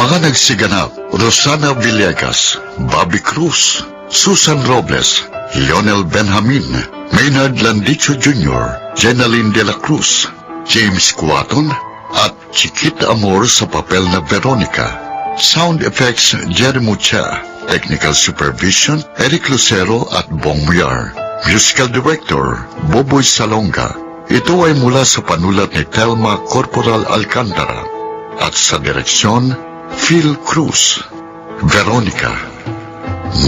Mga nagsiganap, Rosana Villegas, Bobby Cruz, Susan Robles, Lionel Benjamin, Maynard Landicho Jr., Jenaline de la Cruz, James Cuaton, at Chiquita Amor sa papel na Veronica. Sound effects, Jerry Mucha. Technical supervision, Eric Lucero at Bong Muyar. Musical director, Boboy Salonga. Ito ay mula sa panulat ni Telma Corporal Alcantara. At sa direksyon, Phil Cruz. Veronica,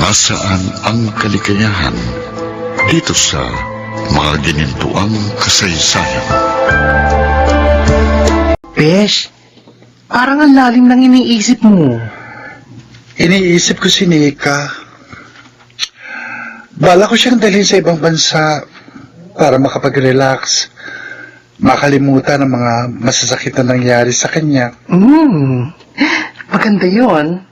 nasaan ang kaligayahan? Dito sa mga ginintuang kasaysayan. Besh, parang ang lalim ng iniisip mo. Iniisip ko si Nika. Bala ko siyang dalhin sa ibang bansa para makapag-relax, makalimutan ang mga masasakit na nangyari sa kanya. Maganda yun.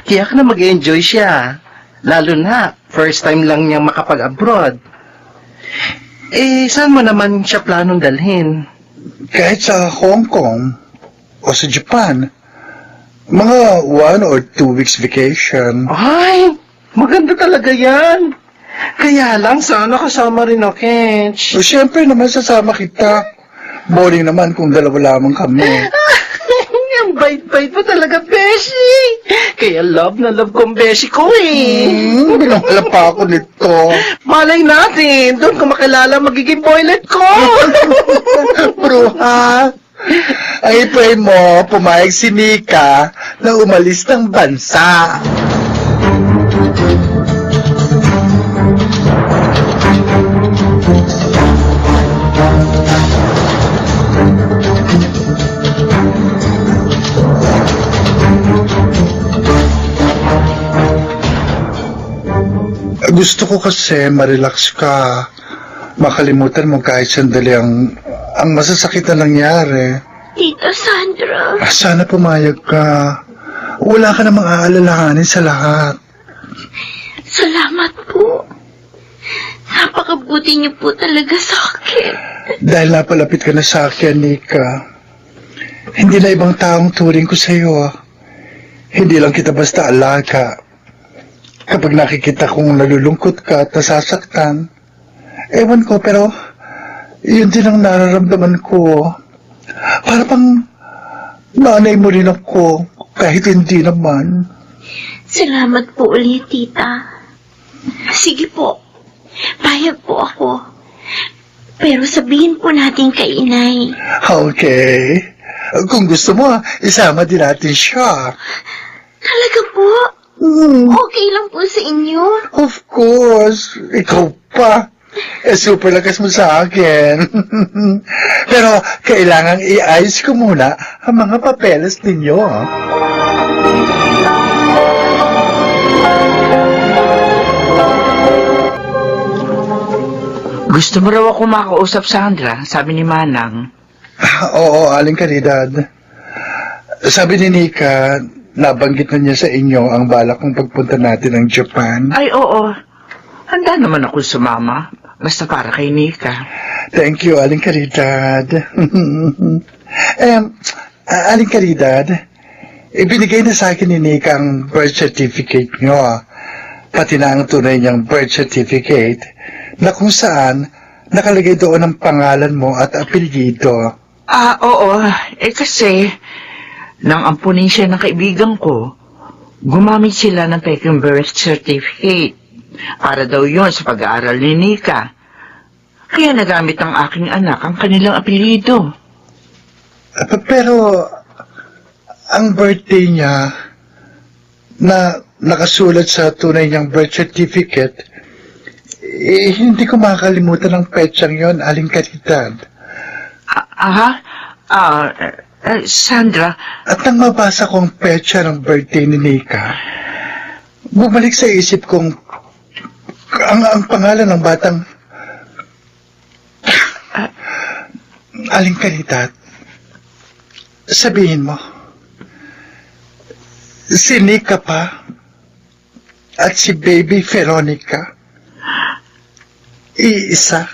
Tiyak na mag-enjoy siya. Lalo na, first time lang niya makapag-abroad. Saan mo naman siya planong dalhin? Kahit sa Hong Kong o sa Japan, mga 1 or 2 weeks vacation. Ay, maganda talaga yan. Kaya lang, sana kasama rin ako, Kench. So, siyempre naman sasama kita. Boring naman kung dalawa lamang kami. Ang bait-bait mo talaga, Beshi. Kaya love na love kong Beshi ko Binawala pa ako nito. Malay natin, doon ko makilala magiging boylet ko. Bruha, ang ipray mo, pumayag si Nika na umalis ng bansa. Gusto ko kasi ma-relax ka. Makalimutan mo kahit sandali ang masasakit na nangyari. Tita Sandra. Sana pumayag ka. Wala ka namang aalalahanin sa lahat. Salamat po. Napakabuti niyo po talaga sa akin. Dahil napalapit ka na sa akin, Nika. Hindi na ibang taong turing ko sa iyo. Hindi lang kita basta alaga. Kapag nakikita kong nalulungkot ka at nasasaktan, ewan ko, pero yun din ang nararamdaman ko. Para pang nanay mo rin ako, kahit hindi naman. Salamat po ulit, tita. Sige po. Payag po ako. Pero sabihin po natin kay inay. Okay. Kung gusto mo, isama din natin siya. Talaga po? Okay lang po sa inyo? Of course. Ikaw pa. Super lakas mo sa akin. Pero kailangan i-ayos ko muna ang mga papeles ninyo. Gusto mo raw ako makausap, Sandra, sabi ni Manang. Oo, Aling Caridad. Sabi ni Nika, nabanggit na niya sa inyo ang balak kong pagpunta natin ng Japan. Ay, oo. Handa naman ako sumama. Basta para kay Nika. Thank you, Aling Caridad. Aling Caridad, ibinigay na sa akin ni Nika ang birth certificate niyo. Pati na ang tunay niyang birth certificate na kung saan nakalagay doon ang pangalan mo at apelyido. Oo. Kasi Nang ampunin siya ng kaibigan ko, gumamit sila ng peking birth certificate para daw yon sa pag-aaral ni Nika. Kaya nagamit ng aking anak ang kanilang apelyido. Pero, ang birthday niya na nakasulat sa tunay niyang birth certificate, hindi ko makakalimutan ang petsang yon, Aling Karidad. Sandra, At nang mabasa ko ang petsa ng birthday ni Nika, bumalik sa isip kong ang pangalan ng batang Aling Karidad. Sabihin mo, si Nika pa at si Baby Veronica, iisa.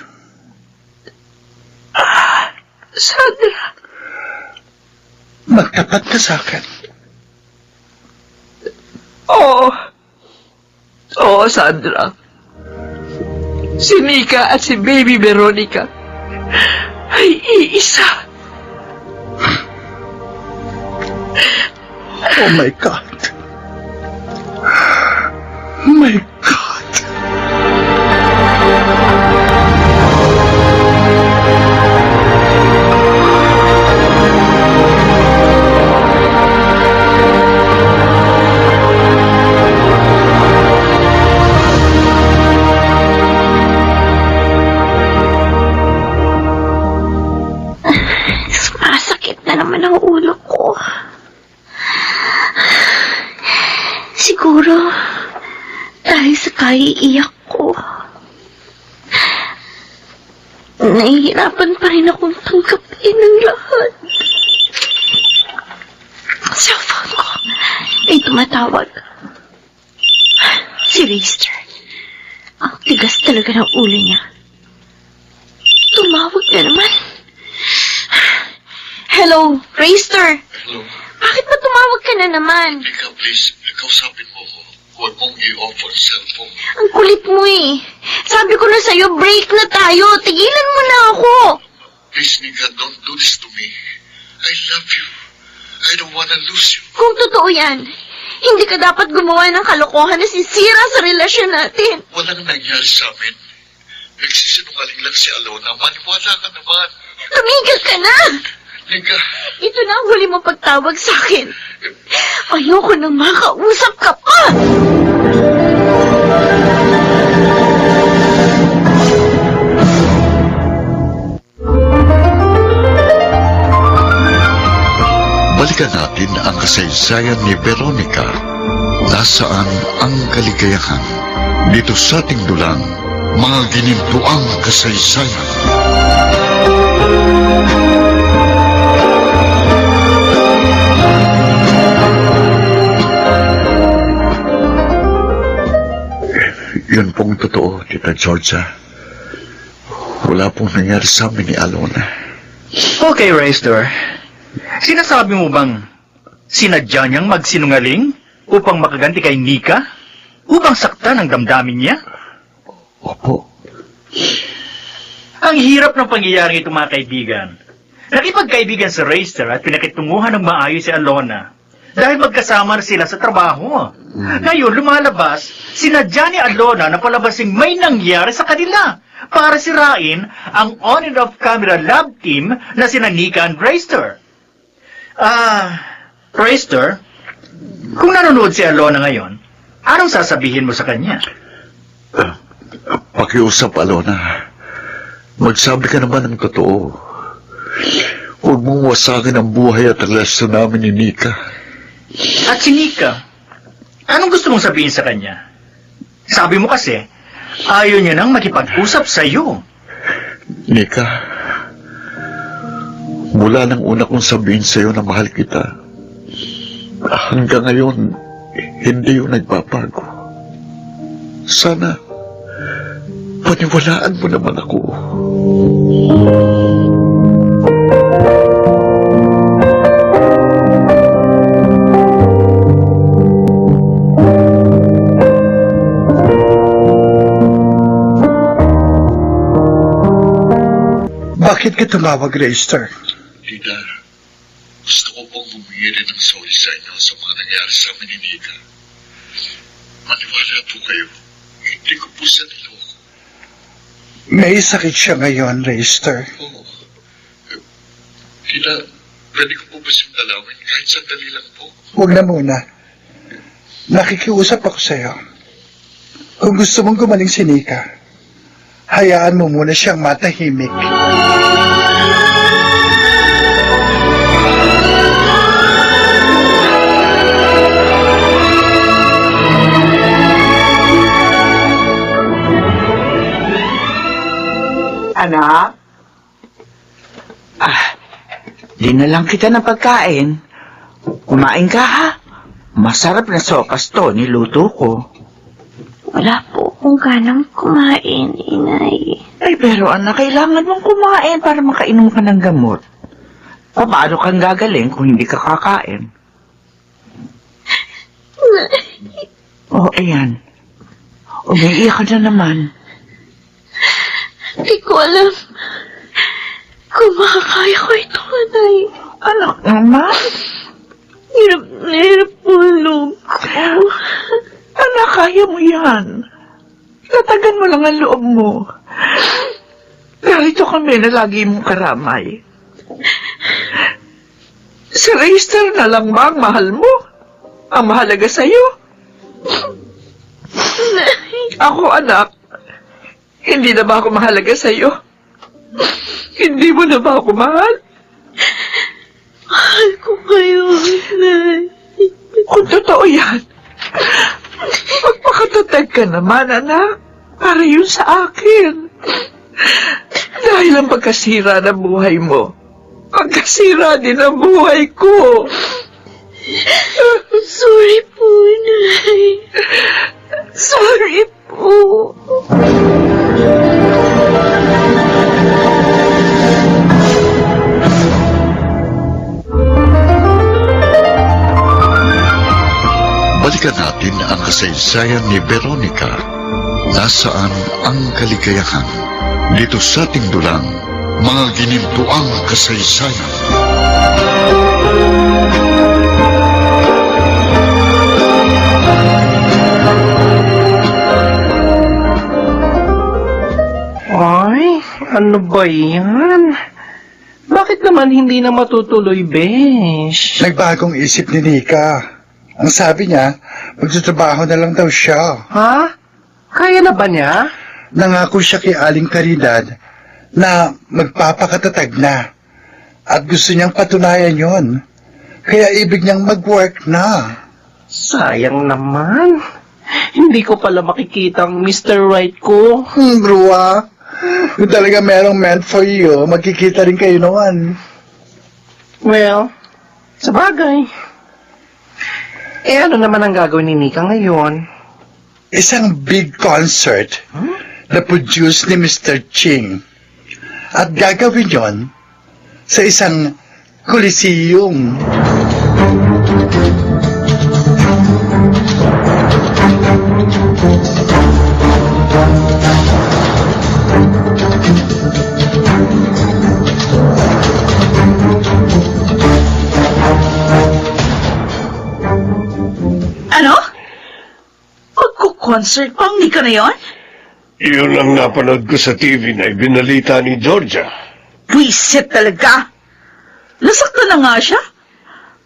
Sandra, Magtapat ka sa akin. Oo, Sandra. Si Nika at si Baby Veronica ay iisa. Oh my God. My God. Sumasakit na naman ang ulo ko. Siguro, dahil sa kaiiyak ko. Nahihirapan pa rin akong tanggapin ang lahat. Cellphone ko ay tumatawag. Si Rister. Ang tigas talaga ng ulo niya. Tumawag na naman. Hello, Rister. Hello. Bakit ba tumawag ka na naman? Ika, please, kausapin mo ko. Huwag mong i-offer cellphone. Ang kulit mo eh. Sabi ko na sa'yo, break na tayo. Tigilan mo na ako. Please, Nika, don't do this to me. I love you. I don't wanna lose you. Kung totoo yan, hindi ka dapat gumawa ng kalokohan na sisira sa relasyon natin. Walang nangyari sa amin. Nagsisinungaling lang si Alona. Maniwala ka naman. Tumigil ka na. Nika, Ito na ang huli mong pagtawag sa akin. Ayoko nang makausap ka pa. balikan natin ang kasaysayan ni Veronica. Nasaan ang kaligayahan? Dito sa ating dulang, mga ginintuang kasaysayan. Yun pong totoo, Tita Georgia. Wala pong nangyari sa amin ni Alona. Okay, Raystor. Sinasabi mo bang sinadya niyang magsinungaling upang makaganti kay Nika? Upang saktan ang damdamin niya? Opo. Ang hirap ng pangyayaring ito, mga kaibigan. Nakipagkaibigan si Raystor at pinakitunguhan ng maayos si Alona dahil magkasama na sila sa trabaho. Ngayon, lumalabas, sinadya ni Alona na palabasing may nangyari sa kanila para sirain ang on and off camera lab team na sina Nika and Raystor. Raystor, kung nanonood si Alona ngayon, anong sasabihin mo sa kanya? Pakiusap, Alona. Magsabi ka naman ng totoo. Huwag mong wasagin ang buhay at ang relasyon namin ni Nika. At si Nika, anong gusto mong sabihin sa kanya? Sabi mo kasi, ayaw niya nang makipag-usap sa iyo. Nika, mula nang una kong sabihin sa iyo na mahal kita, hanggang ngayon, hindi yun nagbabago. Sana, paniwalaan mo naman ako. Bakit ka tumawag, Raystor? Tita, gusto ko pong humingi rin ng sorry sa inyo sa mga nangyari sa amin ni Nika. Maniwala po kayo, hindi ko po siya niloko. May sakit siya ngayon, Reister. Oo. Pwede ko po ba siyang dalawin kahit sandali lang po? Huwag na muna. Nakikiusap ako sa'yo. Kung gusto mong gumaling si Nika, hayaan mo muna siyang matahimik. Anak? Dinalang kita ng pagkain. Kumain ka, ha? Masarap na sopas to, niluto ko. Wala po akong ganang kumain, inay. Ay, pero anak, kailangan mong kumain para makainom ka ng gamot. Paano kang gagaling kung hindi ka kakain? Oh, ayan. Umiiyak ka na naman. Hindi ko alam kung makakaya ko ito, inay. Anak naman. Hirap na hirap po ang loob ko. Anak, kaya mo yan. Tatagan mo lang ang loob mo. Narito kami na lagi mong karamay. Si Reister na lang ba ang mahal mo? Ang mahalaga sa'yo? Ako, anak, hindi na ba ako mahalaga sa'yo? Hindi mo na ba ako mahal? Mahal ko kayo, inay. Kung totoo yan, magpakatatag ka naman, anak. Para yun sa akin. Dahil ang pagkasira ng buhay mo, pagkasira din ang buhay ko. Sorry po, inay. Sorry po. Balikan natin ang kasaysayan ni Veronica. Nasaan ang kaligayahan? Dito sa ating dulang, mga ginintuang kasaysayan. Ay, ano ba yan? Bakit naman hindi na matutuloy, Besh? Nagbagong isip ni Nika. Ang sabi niya, magtatrabaho na lang daw siya. Ha? Kaya na ba niya? Nangako siya kay Aling Caridad na magpapakatatag na. At gusto niyang patunayan yon. Kaya ibig niyang mag-work na. Sayang naman. Hindi ko pala makikita ang Mr. Right ko. Bro, kung talaga merong meant for you, magkikita rin kayo noon. Well, sa bagay. Ano naman ang gagawin ni Nika ngayon? Isang big concert na produce ni Mr. Ching. At gagawin yon sa isang Coliseum. Ano? Magko-concert pa ang Nika na yon? Yun ang napanood ko sa TV na ibinalita ni Georgia. Buisit talaga. Nasaktan na nga siya.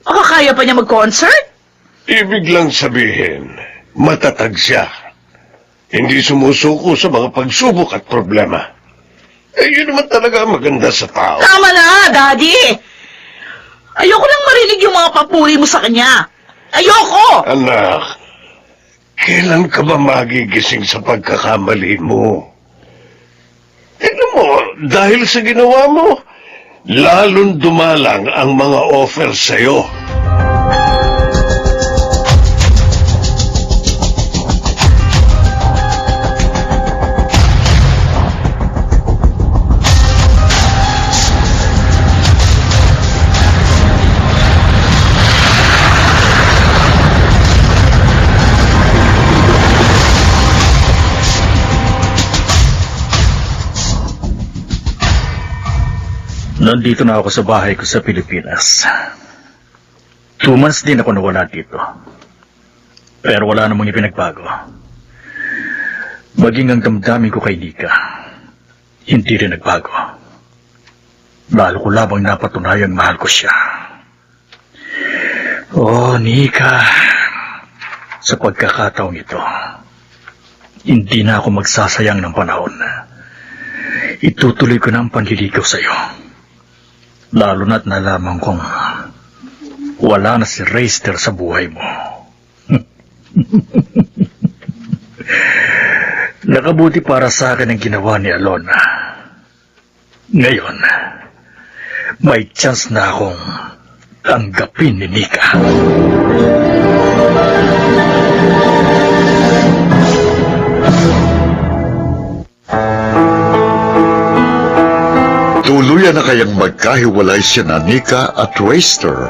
Makakaya pa niya mag-concert? Ibig lang sabihin, matatag siya. Hindi sumusuko sa mga pagsubok at problema. Yun naman talaga ang maganda sa tao. Tama na, Daddy! Ayoko lang marinig yung mga papuri mo sa kanya. Ayoko! Anak, kailan ka ba magigising sa pagkakamali mo? Tignan mo, dahil sa ginawa mo, lalong dumalang ang mga offer sa'yo. Nandito na ako sa bahay ko sa Pilipinas. 2 months din ako nawala dito. Pero wala namang ipinagbago. Maging ang damdamin ko kay Nika, hindi rin nagbago. Lalo ko labang napatunayang mahal ko siya. Oh, Nika, sa pagkakataong ito, hindi na ako magsasayang ng panahon. Itutuloy ko na ang panliligaw sa iyo. Lalo na't nalaman kong wala na si Reister sa buhay mo. Nakabuti para sa akin ang ginawa ni Alona. Ngayon, may chance na akong tanggapin ni Nika. Tuluyan na kayang magkahiwalay sina Nika at Reister.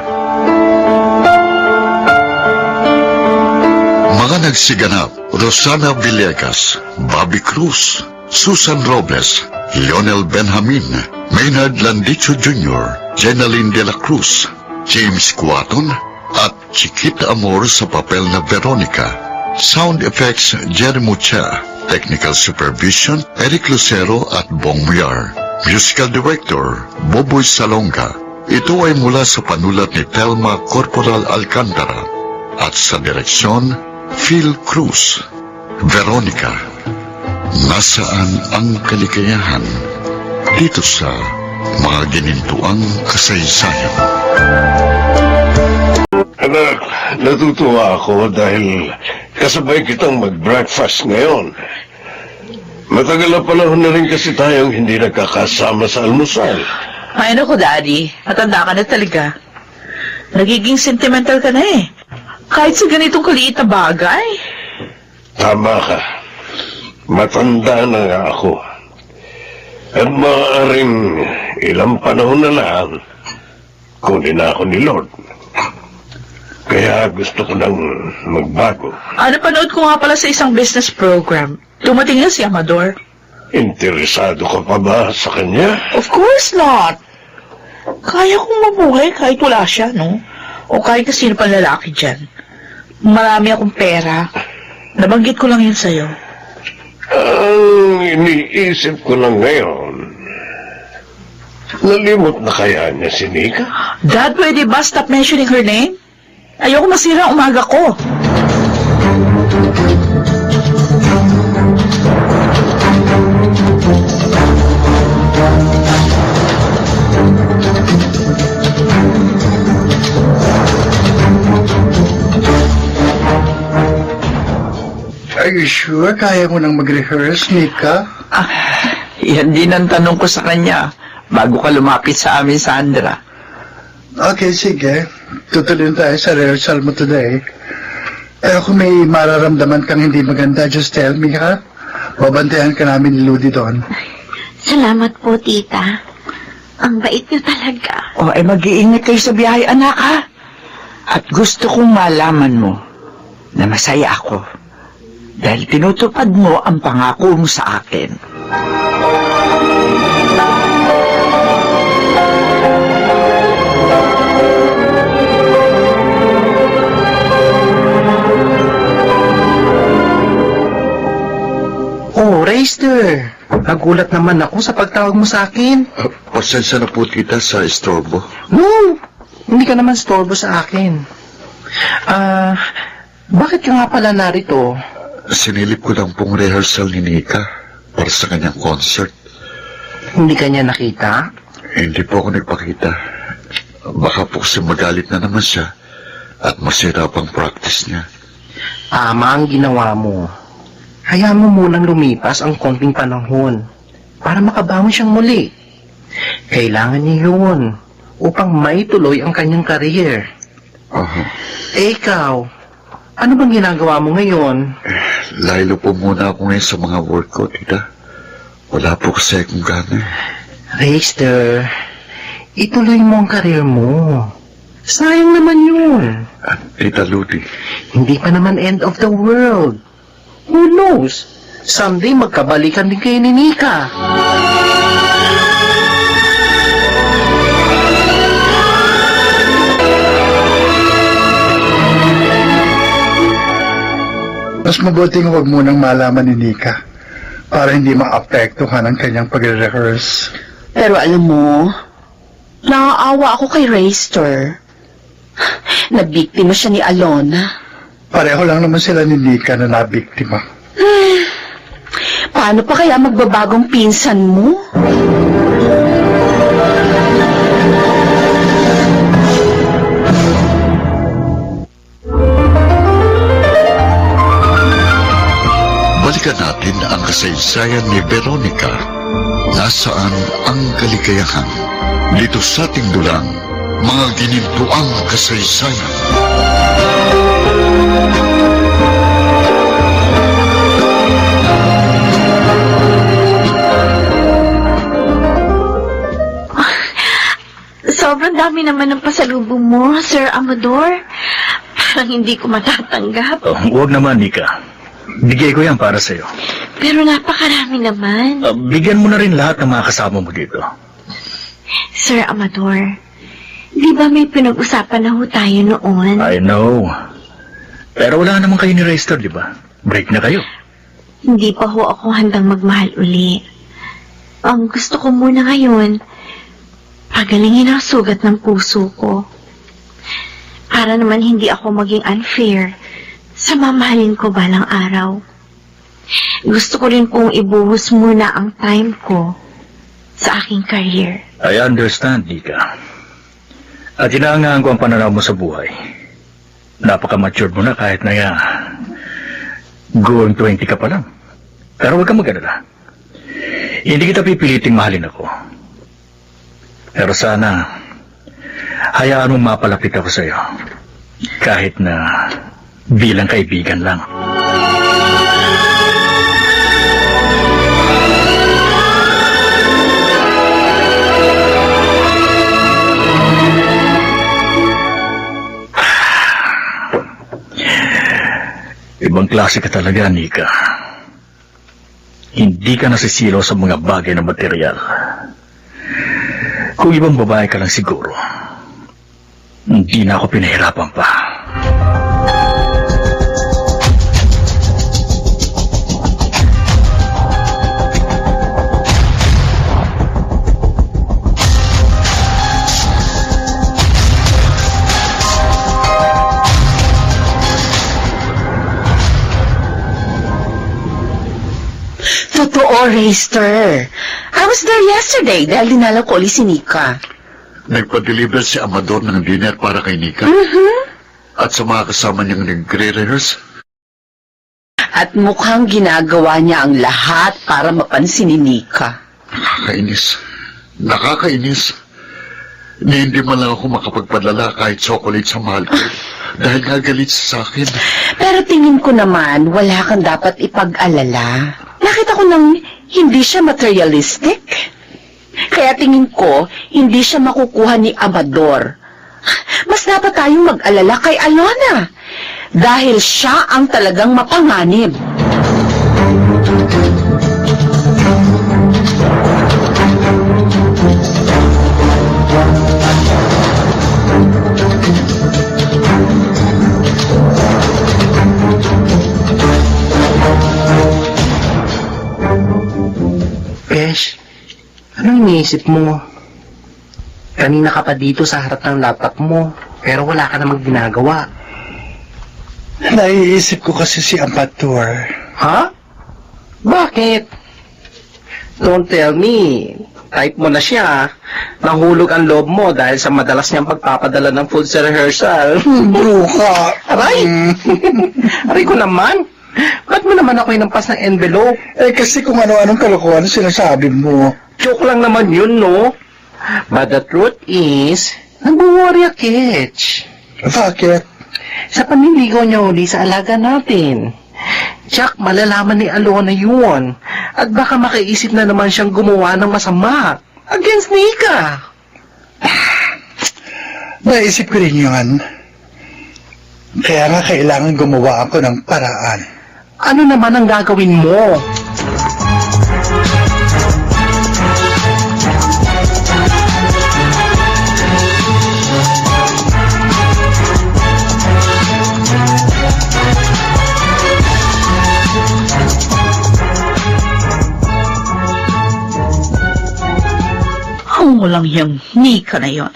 Mga nagsiganap, Rosana Villegas, Bobby Cruz, Susan Robles, Lionel Benjamin, Maynard Landicho Jr., Jenaline de la Cruz, James Cuaton, at Chiquita Amor sa papel na Veronica. Sound effects, Jerry Mucha. Technical supervision, Eric Lucero at Bong Muyar. Musical director, Boboy Salonga. Ito ay mula sa panulat ni Telma Corporal Alcantara. At sa direksyon, Phil Cruz. Veronica, nasaan ang kaligayahan dito sa mga ginintuang kasaysayan? Anak, natutuwa ako dahil kasabay kitang mag-breakfast ngayon. Matagal na panahon na rin kasi tayong hindi nagkakasama sa almusal. Ay, naku, Daddy. Matanda ka na talaga. Nagiging sentimental ka na eh. Kahit sa ganitong kaliit na bagay. Tama ka. Matanda na nga ako. At maaaring ilang panahon na lang, kunin na ako ni Lord. Kaya gusto ko nang magbago. Napanood ko nga pala sa isang business program. Dumating na si Amador. Interesado ka pa ba sa kanya? Of course not. Kaya kong mabuhay kahit wala siya, no? O kahit na sino pang lalaki dyan. Marami akong pera. Nabanggit ko lang yun sa'yo. Ang iniisip ko lang ngayon, nalimot na kaya niya si Nika? Dad, pwede ba stop mentioning her name? Ayoko masira ang umaga ko. Are you sure kaya mo nang mag-rehearse, Nika? Yan din ang tanong ko sa kanya bago ka lumapit sa amin, Sandra. Okay, sige. Tutuloy tayo sa rehearsal mo today. Pero kung may mararamdaman kang hindi maganda, just tell me, ha? Babantayan ka namin ni Ludi doon. Salamat po, tita. Ang bait niyo talaga. O ay mag-iingat kayo sa biyahe, anak, ha? At gusto kong malaman mo na masaya ako dahil tinutupad mo ang pangako mo sa akin. Oh, Reister. Nagulat naman ako sa pagtawag mo sa akin. Pasensya na po tita sa istorbo. No, hindi ka naman storbo sa akin. Bakit ka nga pala narito? Sinilip ko lang pong rehearsal ni Nika para sa kanyang concert. Hindi ka niya nakita? Hindi po ako nagpakita. Baka po kasi magalit na naman siya at masira pang practice niya. Tama ang ginawa mo. Hayaan mo munang lumipas ang konting panahon para makabangon siyang muli. Kailangan niya yun upang maituloy ang kanyang career. Ikaw, ano bang ginagawa mo ngayon? Laylo po muna ako ngayon sa mga work ko, tita. Wala po kasi akong gana. Reister, ituloy mo ang career mo. Sayang naman yun. At tita Ludi, Hindi pa naman end of the world. Who knows? Someday magkabalikan din kayo ni Nika. Mas mabuting huwag munang malaman ni Nika para hindi maapektuhan ang kanyang pagre-rehearse. Pero alam mo, naaawa ako kay Rayster. Nabiktima siya ni Alona. Pareho lang naman sila ni Nika na nabiktima. Paano pa kaya magbabagong pinsan mo? Balikan natin ang kasaysayan ni Veronica. Nasaan ang kaligayahan? Dito sa ating dulang, mga ginintuang kasaysayan. Sobrang dami naman ng pasalubong mo, Sir Amador. Parang hindi ko matatanggap. Oh, huwag naman, Nika. Bigay ko yan para sa'yo. Pero napakarami naman. Bigyan mo na rin lahat ng mga kasama mo dito. Sir Amador, di ba may pinag-usapan na ho tayo noon? I know. Pero wala naman kayo ni Rayster, di ba? Break na kayo. Hindi pa ho ako handang magmahal uli. Ang gusto ko muna ngayon, pagalingin ang sugat ng puso ko. Para naman hindi ako maging unfair sa mamahalin ko balang araw. Gusto ko rin pong ibuhos muna ang time ko sa aking career. I understand, Nika. At inaangaan ko ang pananaw mo sa buhay. Napaka-matured mo na kahit na going 20 ka pa lang. Pero huwag kang mag-alala. Hindi kita pipiliting mahalin ako. Pero sana, hayaan mong mapalapit ako sa'yo. Kahit na bilang kaibigan lang. Ibang klase ka talaga, Nika. Hindi ka nasisilaw sa mga bagay na material. Kung ibang babae ka lang siguro, hindi na ako pinahirapan pa. Totoo, Rayster. I was there yesterday dahil dinalaw ko ulit si Nika. Nagpa-deliver si Amador ng dinner para kay Nika. At sa mga kasama niyang nagre-rehearse. At mukhang ginagawa niya ang lahat para mapansin ni Nika. Nakakainis. Nakakainis. Ni hindi man lang ako makapagpadala kahit chocolate sa mahal ko. Dahil nagalit sa akin. Pero tingin ko naman, wala kang dapat ipag-alala. Nakita ko nang hindi siya materialistic. Kaya tingin ko, hindi siya makukuha ni Amador. Mas dapat tayong mag-alala kay Alona. Dahil siya ang talagang mapanganib. Besh, anong iniisip mo? Kanina ka pa dito sa harap ng laptop mo, pero wala ka namang ginagawa. Naiisip ko kasi si Amador. Ha? Bakit? Don't tell me. Type mo na siya. Nahulog ang loob mo dahil sa madalas niyang pagpapadala ng food sa rehearsal. Bruka. Aray! Aray ko naman. Ba't mo naman ako inampas ng envelope? Kasi kung ano-anong kalokohan sinasabi mo. Joke lang naman yun, no? But the truth is, nag-worry a Ketch. Bakit? Sa paniligaw niya uli sa alaga natin. Jack, malalaman ni Alona yun. At baka makaisip na naman siyang gumawa ng masama. Against Nika. Naisip ko rin yun. Kaya nga kailangan gumawa ako ng paraan. Ano naman ang gagawin mo? kung walang yung Nika na yon.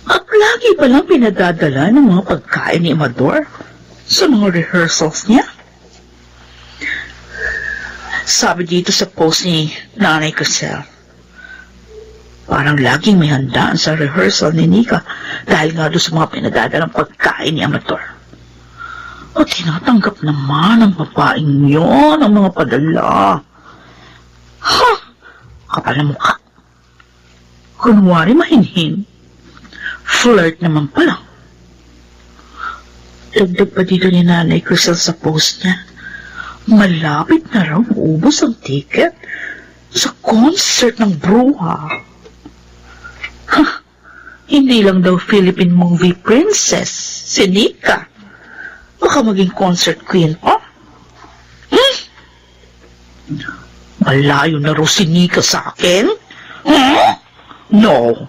At lagi palang pinadadala ng mga pagkain ni Amador sa mga rehearsals niya. Sabi dito sa post ni Nanay Crisel, parang laging may handaan sa rehearsal ni Nika dahil nga doon sa mga pinadadalang pagkain ni Amador. At tinatanggap naman ng babaeng yon ang mga padala. Ha! Kapal na mukha. Kunwari mahinhin. Flirt naman pala. Dagdag pa dito ni Nanay Crisel sa post niya. Malapit na raw maubos ang ticket sa concert ng Bruha. Ha! Hindi lang daw Philippine movie princess si Nika. Baka maging concert queen pa. Malayo na raw si Nika sa akin. No.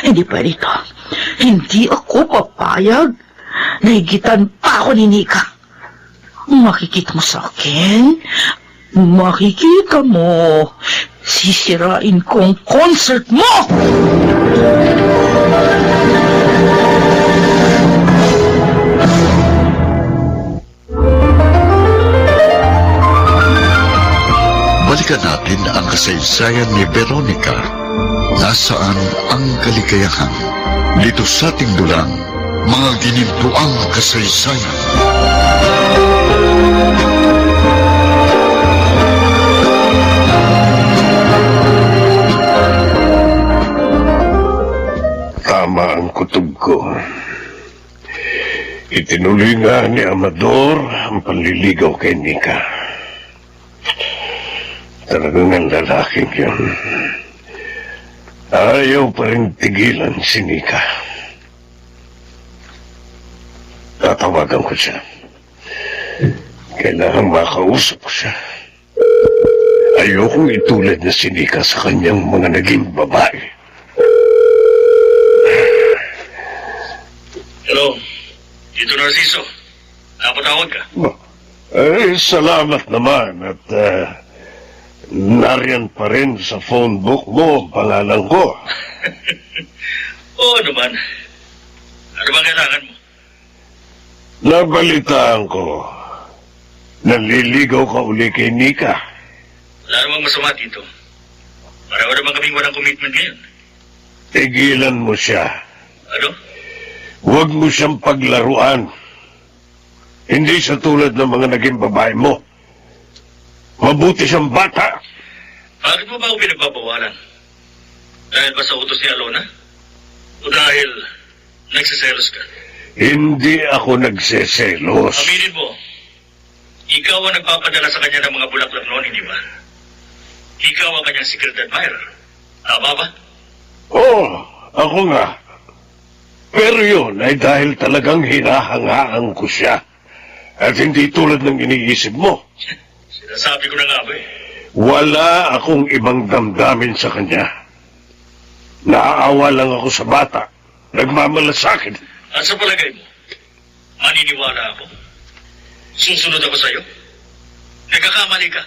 Hindi pwede ito. Hindi ako papayag. Nahigitan pa ako ni Nika. Makikita mo sa akin. Makikita mo. Sisirain ko ang concert mo! Balikan natin ang kasaysayan ni Veronica. Nasaan ang kaligayahan? Dito sa ating dulang, mga ginintuang kasaysayan. Tama ang kutob ko. Itinuloy nga ni Amador ang panliligaw kay Nika. Talagang ang lalaking yun. Ayaw pa rin tigilan si Nika. Tatawagan ko siya. Kailangan makausap ko siya. Ayokong itulad na si Nika sa kanyang mga naging babae. Hello, Tito Narciso. Napatawag ka? Salamat naman at nariyan pa rin sa phone book mo ang pangalan ko. Oo naman. Ano bang kailangan mo? Nabalitaan ko. Naliligaw ka uli kay Nika. Wala namang masama dito. Pareho naman kaming walang commitment ngayon. Tigilan mo siya. Ano? Huwag mo siyang paglaruan. Hindi siya tulad ng mga naging babae mo. Mabuti siyang bata. Bakit mo ba ako pinagbabawalan? Dahil ba sa utos ni Alona? O dahil nagsiselos ka? Hindi ako nagseselos. Aminin mo, ikaw ang nagpapadala sa kanya ng mga bulaklak noon, hindi ba? Ikaw ang kanyang secret admirer. Tama ba? Oo, ako nga. Pero yun ay dahil talagang hinahangaan ko siya. At hindi tulad ng iniisip mo. Sinasabi ko na nga ba eh. Wala akong ibang damdamin sa kanya. Naaawa lang ako sa bata. Nagmamalasakit. At sa palagay mo, maniniwala ako. Susunod ako sa'yo. Nagkakamali ka.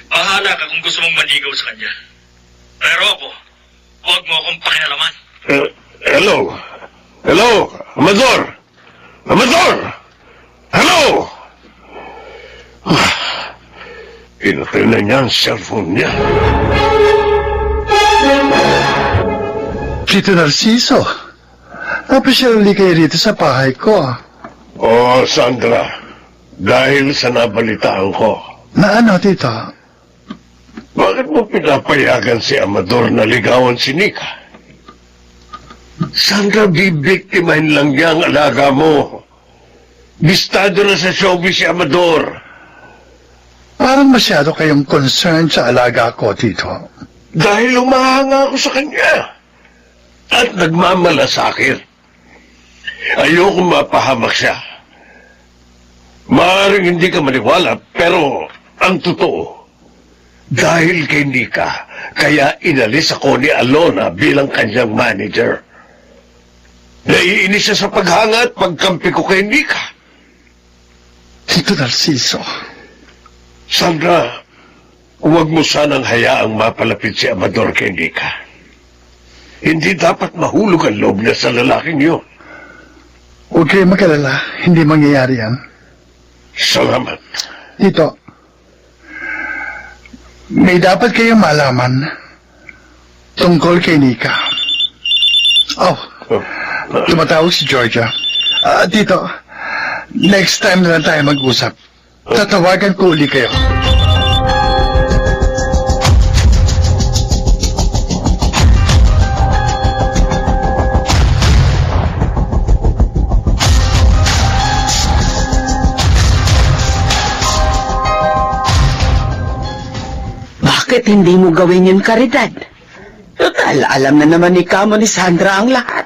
Bahala ka kung gusto mong manigaw sa kanya. Pero ako, huwag mo akong pakinalaman. Hello? Hello? Amador? Amador? Hello? Pinatay na niya ang cellphone niya. Tito Narciso, napasyal ulit kayo rito sa bahay ko. Oh, Sandra, dahil sa nabalitaan ko, Na ano, Tito? bakit mo pinapayagan si Amador na ligawan si Nika? Sandra, bibiktimahin lang niya ang alaga mo. Bistado na sa showbiz si Amador. Parang masyado kayong concerned sa alaga ko, Tito. Dahil umahanga ako sa kanya. At nagmamalasakit. Ayoko mapahamak siya. Maaaring hindi ka maniwala, pero ang totoo, dahil kay Nika, kaya inalis ako ni Alona bilang kanyang manager. Naiinis siya sa paghanga at pagkampi ko kay Nika. Tito Narciso, Sandra, Huwag mo sanang hayaang mapalapit si Amador kay Nika. Hindi dapat mahulog ang loob niya sa lalaking yun. Huwag kayo magalala, hindi mangyayari yan. Salamat. Tito, may dapat kayong malaman tungkol kay Nika. Oh, tumatawag si Georgia. Tito, next time na lang tayo mag-usap. Tatawagan ko uli kayo. Bakit hindi mo gawin yun, Caridad? Total, alam na naman ni Kamo ni Sandra ang lahat.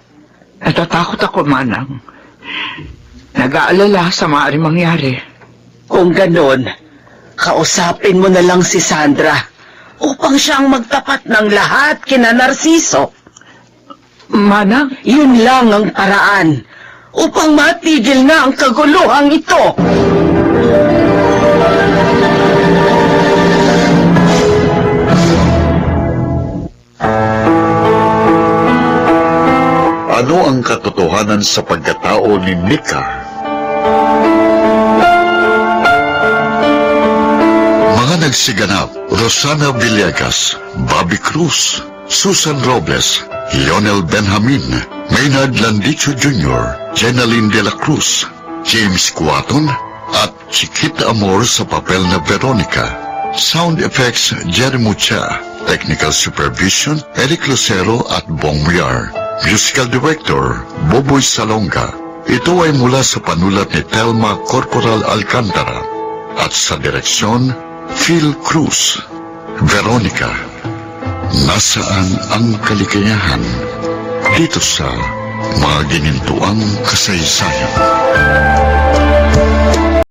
Natatakot ako, Manang. Nag-aalala sa maaaring mangyari. Kung ganon, kausapin mo na lang si Sandra upang siyang magtapat ng lahat kina Narciso. Manang, Yun lang ang paraan upang matigil na ang kaguluhang ito. Ano ang katotohanan sa pagkatao ni Nika? Mga nagsiganap, Rosana Villegas, Bobby Cruz, Susan Robles, Lionel Benjamin, Maynard Landicho Jr., Jenaline de la Cruz, James Cuaton, at Chiquita Amor sa papel na Veronica. Sound effects, Jerry Mucha. Technical supervision, Eric Lucero at Bong Muyar. Musical Director, Boboy Salonga. Ito ay mula sa panulat ni Telma Corporal Alcantara at sa direksyon, Phil Cruz. Veronica, nasaan ang kaligayahan dito sa mga ginintuang kasaysayan?